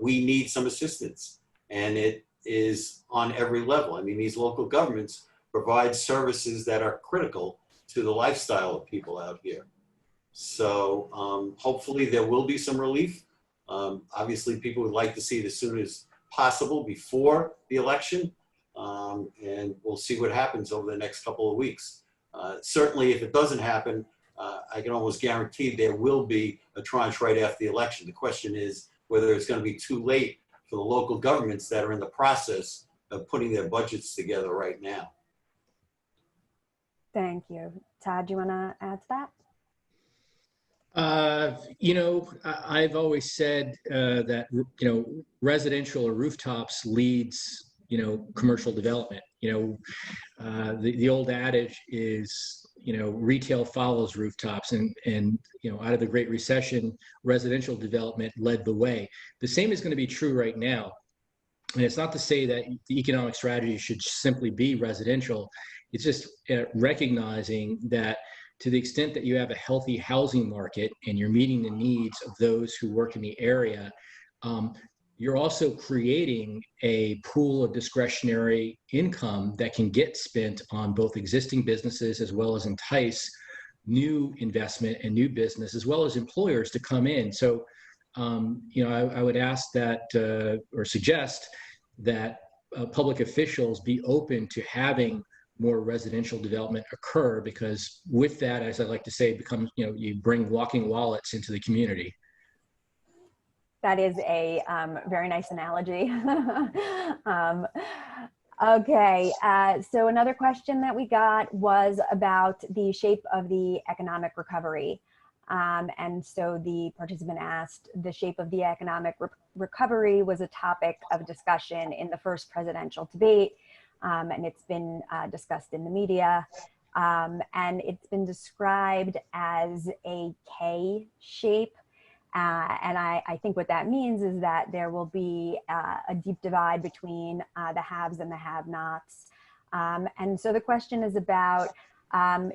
We need some assistance, and it is on every level. I mean, these local governments provide services that are critical to the lifestyle of people out here. So hopefully there will be some relief. Obviously people would like to see it as soon as possible before the election, and we'll see what happens over the next couple of weeks. Certainly if it doesn't happen, I can almost guarantee there will be a tranche right after the election. The question is whether it's going to be too late for the local governments that are in the process of putting their budgets together right now. Thank you. Todd, do you want to add to that? I've always said that, residential or rooftops leads, commercial development. The old adage is, retail follows rooftops, and out of the Great Recession, residential development led the way. The same is going to be true right now. And it's not to say that the economic strategy should simply be residential. It's just recognizing that to the extent that you have a healthy housing market and you're meeting the needs of those who work in the area, you're also creating a pool of discretionary income that can get spent on both existing businesses as well as entice new investment and new business, as well as employers to come in. So, I would ask that or suggest that public officials be open to having more residential development occur, because with that, as I like to say, becomes, you bring walking wallets into the community. That is a very nice analogy. Okay, so another question that we got was about the shape of the economic recovery. And so the participant asked, the shape of the economic recovery was a topic of discussion in the first presidential debate, and it's been discussed in the media. And it's been described as a K shape. And I think what that means is that there will be a deep divide between the haves and the have-nots. And so the question is about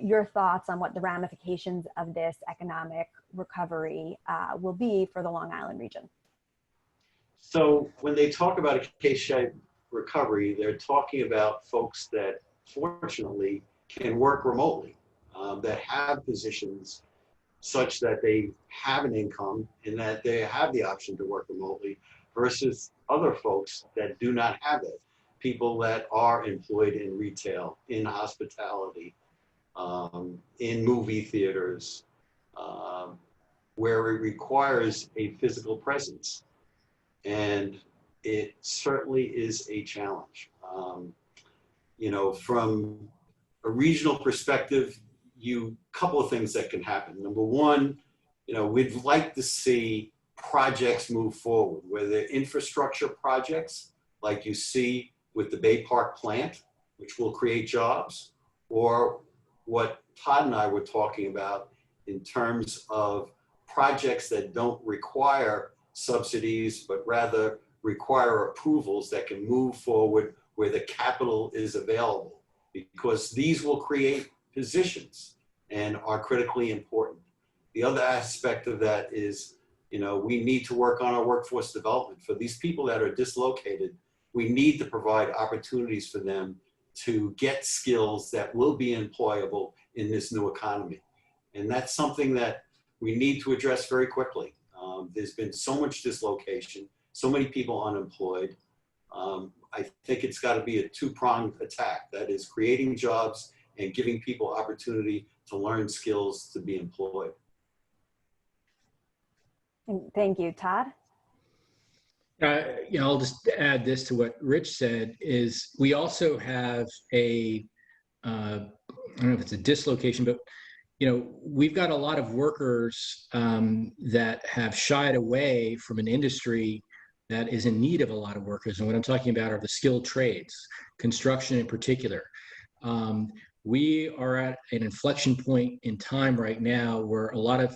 your thoughts on what the ramifications of this economic recovery will be for the Long Island region. So when they talk about a K-shaped recovery, they're talking about folks that fortunately can work remotely, that have positions such that they have an income and that they have the option to work remotely, versus other folks that do not have it. People that are employed in retail, in hospitality, in movie theaters, where it requires a physical presence. And it certainly is a challenge. From a regional perspective, couple of things that can happen. Number one, we'd like to see projects move forward, whether infrastructure projects like you see with the Bay Park plant, which will create jobs, or what Todd and I were talking about in terms of projects that don't require subsidies, but rather require approvals that can move forward where the capital is available, because these will create positions and are critically important. The other aspect of that is, we need to work on our workforce development. For these people that are dislocated, we need to provide opportunities for them to get skills that will be employable in this new economy. And that's something that we need to address very quickly. There's been so much dislocation, so many people unemployed. I think it's got to be a two-pronged attack. That is creating jobs and giving people opportunity to learn skills to be employed. Thank you, Todd. I'll just add this to what Rich said, is we also have I don't know if it's a dislocation, but we've got a lot of workers that have shied away from an industry that is in need of a lot of workers. And what I'm talking about are the skilled trades, construction in particular. We are at an inflection point in time right now where a lot of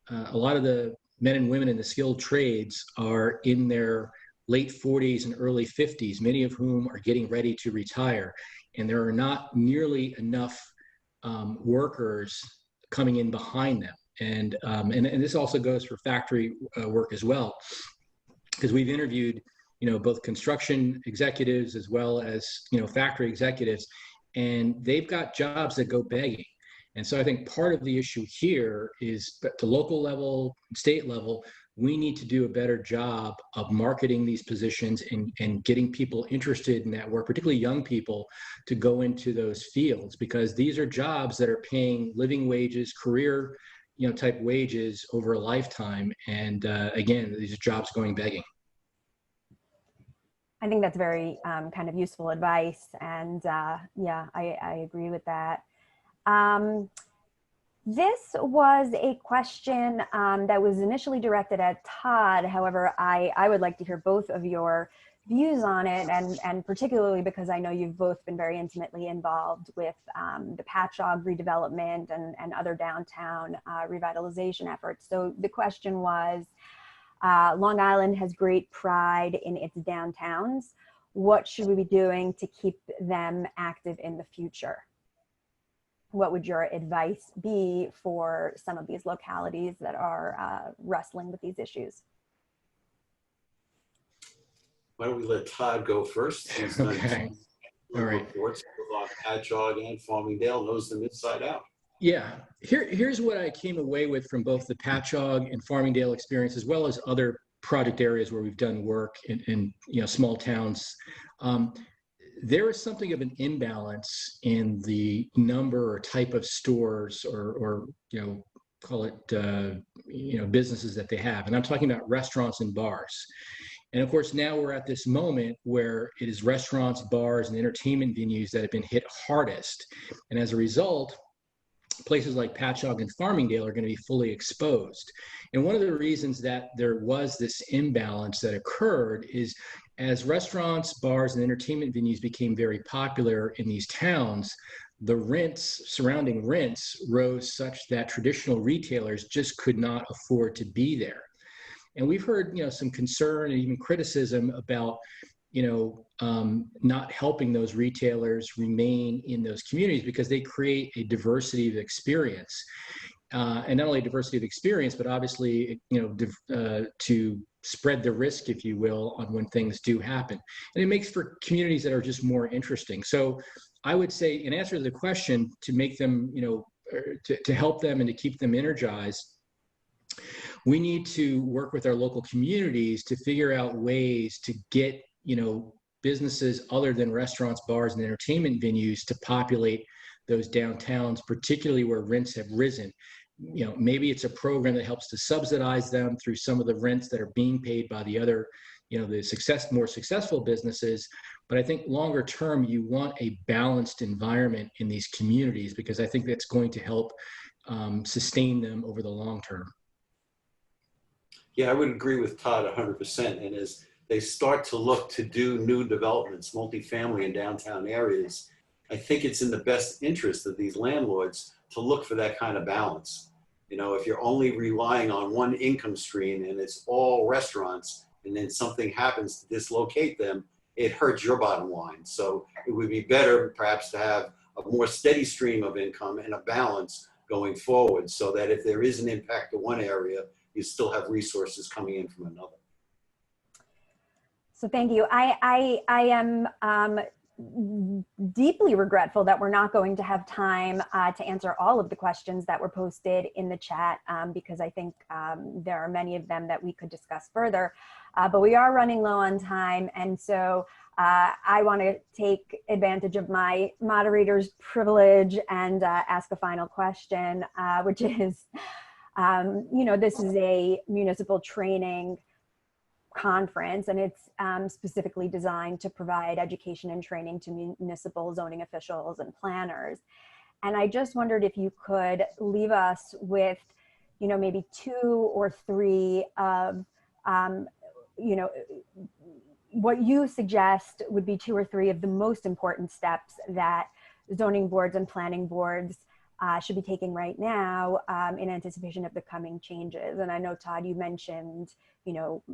the men and women in the skilled trades are in their late 40s and early 50s, many of whom are getting ready to retire. And there are not nearly enough workers coming in behind them. And this also goes for factory work as well, because we've interviewed, both construction executives as well as, factory executives, and they've got jobs that go begging. And so I think part of the issue here is at the local level, state level, we need to do a better job of marketing these positions and getting people interested in that work, particularly young people, to go into those fields, because these are jobs that are paying living wages, career, type wages over a lifetime. And again, these are jobs going begging. I think that's very kind of useful advice. And yeah, I agree with that. This was a question that was initially directed at Todd. However, I would like to hear both of your views on it, and particularly because I know you've both been very intimately involved with the Patchogue redevelopment and other downtown revitalization efforts. So the question was, Long Island has great pride in its downtowns. What should we be doing to keep them active in the future? What would your advice be for some of these localities that are wrestling with these issues? Why don't we let Todd go first? He's done Okay. two All right. reports on Patchogue and Farmingdale, knows them inside out. Yeah, here's what I came away with from both the Patchogue and Farmingdale experience, as well as other project areas where we've done work in small towns. There is something of an imbalance in the number or type of stores or call it businesses that they have, and I'm talking about restaurants and bars. And of course, now we're at this moment where it is restaurants, bars, and entertainment venues that have been hit hardest, and as a result, places like Patchogue and Farmingdale are going to be fully exposed. And one of the reasons that there was this imbalance that occurred is as restaurants, bars, and entertainment venues became very popular in these towns, the surrounding rents rose such that traditional retailers just could not afford to be there. And we've heard, some concern and even criticism about not helping those retailers remain in those communities because they create a diversity of experience. And not only diversity of experience, but obviously, to spread the risk, if you will, on when things do happen. And it makes for communities that are just more interesting. So I would say, in answer to the question, to make them, to help them and to keep them energized, we need to work with our local communities to figure out ways to get businesses other than restaurants, bars, and entertainment venues to populate those downtowns, particularly where rents have risen. Maybe it's a program that helps to subsidize them through some of the rents that are being paid by the other, the more successful businesses. But I think longer term, you want a balanced environment in these communities because I think that's going to help sustain them over the long term. Yeah, I would agree with Todd 100%. And as they start to look to do new developments, multifamily in downtown areas, I think it's in the best interest of these landlords to look for that kind of balance. If you're only relying on one income stream and it's all restaurants, and then something happens to dislocate them, it hurts your bottom line. So it would be better perhaps to have a more steady stream of income and a balance going forward so that if there is an impact to one area, you still have resources coming in from another. So thank you. I am deeply regretful that we're not going to have time to answer all of the questions that were posted in the chat because I think there are many of them that we could discuss further, but we are running low on time. And so I want to take advantage of my moderator's privilege and ask a final question, which is, this is a municipal training conference, and it's specifically designed to provide education and training to municipal zoning officials and planners. And I just wondered if you could leave us with, maybe 2 or 3 of, what you suggest would be 2 or 3 of the most important steps that zoning boards and planning boards should be taking right now in anticipation of the coming changes. And I know, Todd, you mentioned,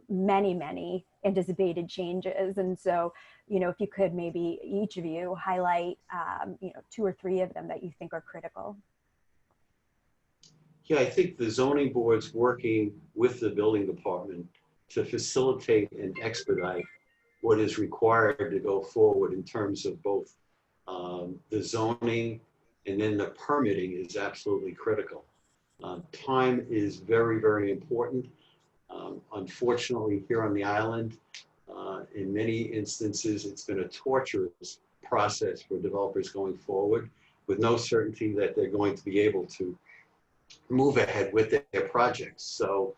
many anticipated changes. And so, if you could maybe each of you highlight, 2 or 3 of them that you think are critical. Yeah, I think the zoning board's working with the building department to facilitate and expedite what is required to go forward in terms of both the zoning and then the permitting is absolutely critical. Time is very, very important. Unfortunately, here on the island, in many instances, it's been a torturous process for developers going forward with no certainty that they're going to be able to move ahead with their projects. So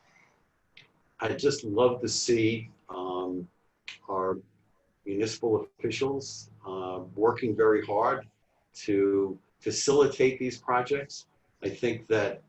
I just love to see our municipal officials working very hard to facilitate these projects. I think that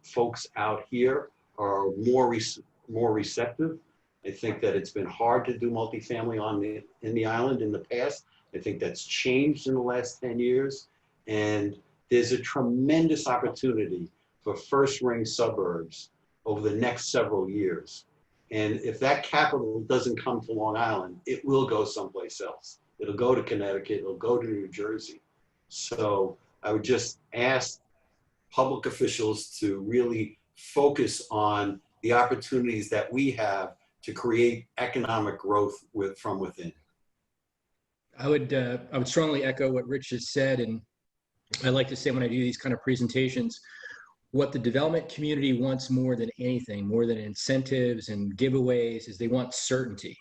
folks out here are more receptive. I think that it's been hard to do multifamily in the island in the past. I think that's changed in the last 10 years. And there's a tremendous opportunity for first ring suburbs over the next several years. And if that capital doesn't come to Long Island, it will go someplace else. It'll go to Connecticut, it'll go to New Jersey. So I would just ask public officials to really focus on the opportunities that we have to create economic growth from within. I would strongly echo what Rich has said, and I like to say when I do these kind of presentations, what the development community wants more than anything, more than incentives and giveaways, is they want certainty.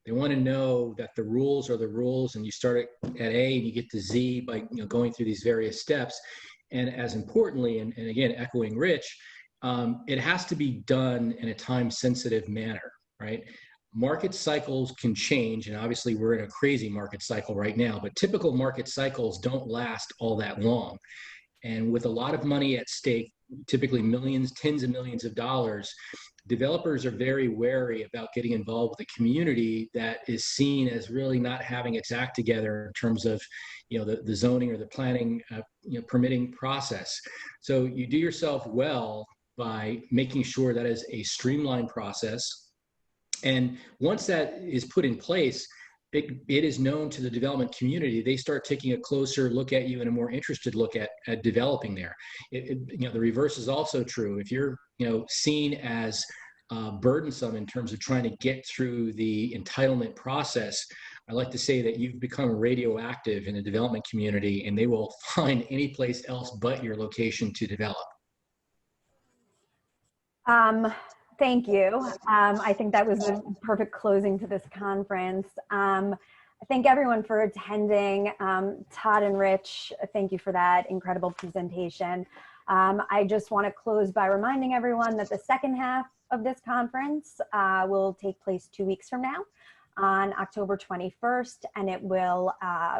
They want to know that the rules are the rules, and you start at A and you get to Z by going through these various steps. And as importantly, and again, echoing Rich, it has to be done in a time-sensitive manner, right? Market cycles can change, and obviously we're in a crazy market cycle right now, but typical market cycles don't last all that long. And with a lot of money at stake, typically millions, tens of millions of dollars, developers are very wary about getting involved with a community that is seen as really not having its act together in terms of the zoning or the planning permitting process. So you do yourself well by making sure that is a streamlined process. And once that is put in place, it is known to the development community. They start taking a closer look at you and a more interested look at developing there. The reverse is also true. If you're seen as burdensome in terms of trying to get through the entitlement process, I like to say that you've become radioactive in the development community, and they will find any place else but your location to develop. Thank you. I think that was a perfect closing to this conference. I thank everyone for attending. Todd and Rich, thank you for that incredible presentation. I just want to close by reminding everyone that the second half of this conference will take place 2 weeks from now on October 21st, and it will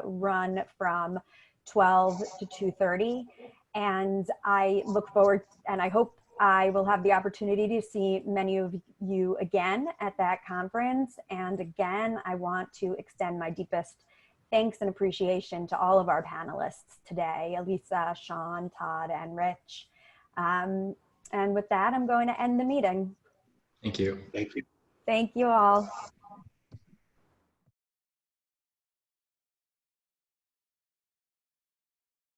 run from 12 to 2:30. And I look forward, and I hope I will have the opportunity to see many of you again at that conference. And again, I want to extend my deepest thanks and appreciation to all of our panelists today, Elisa, Sean, Todd, and Rich. And with that, I'm going to end the meeting. Thank you. Thank you. Thank you all.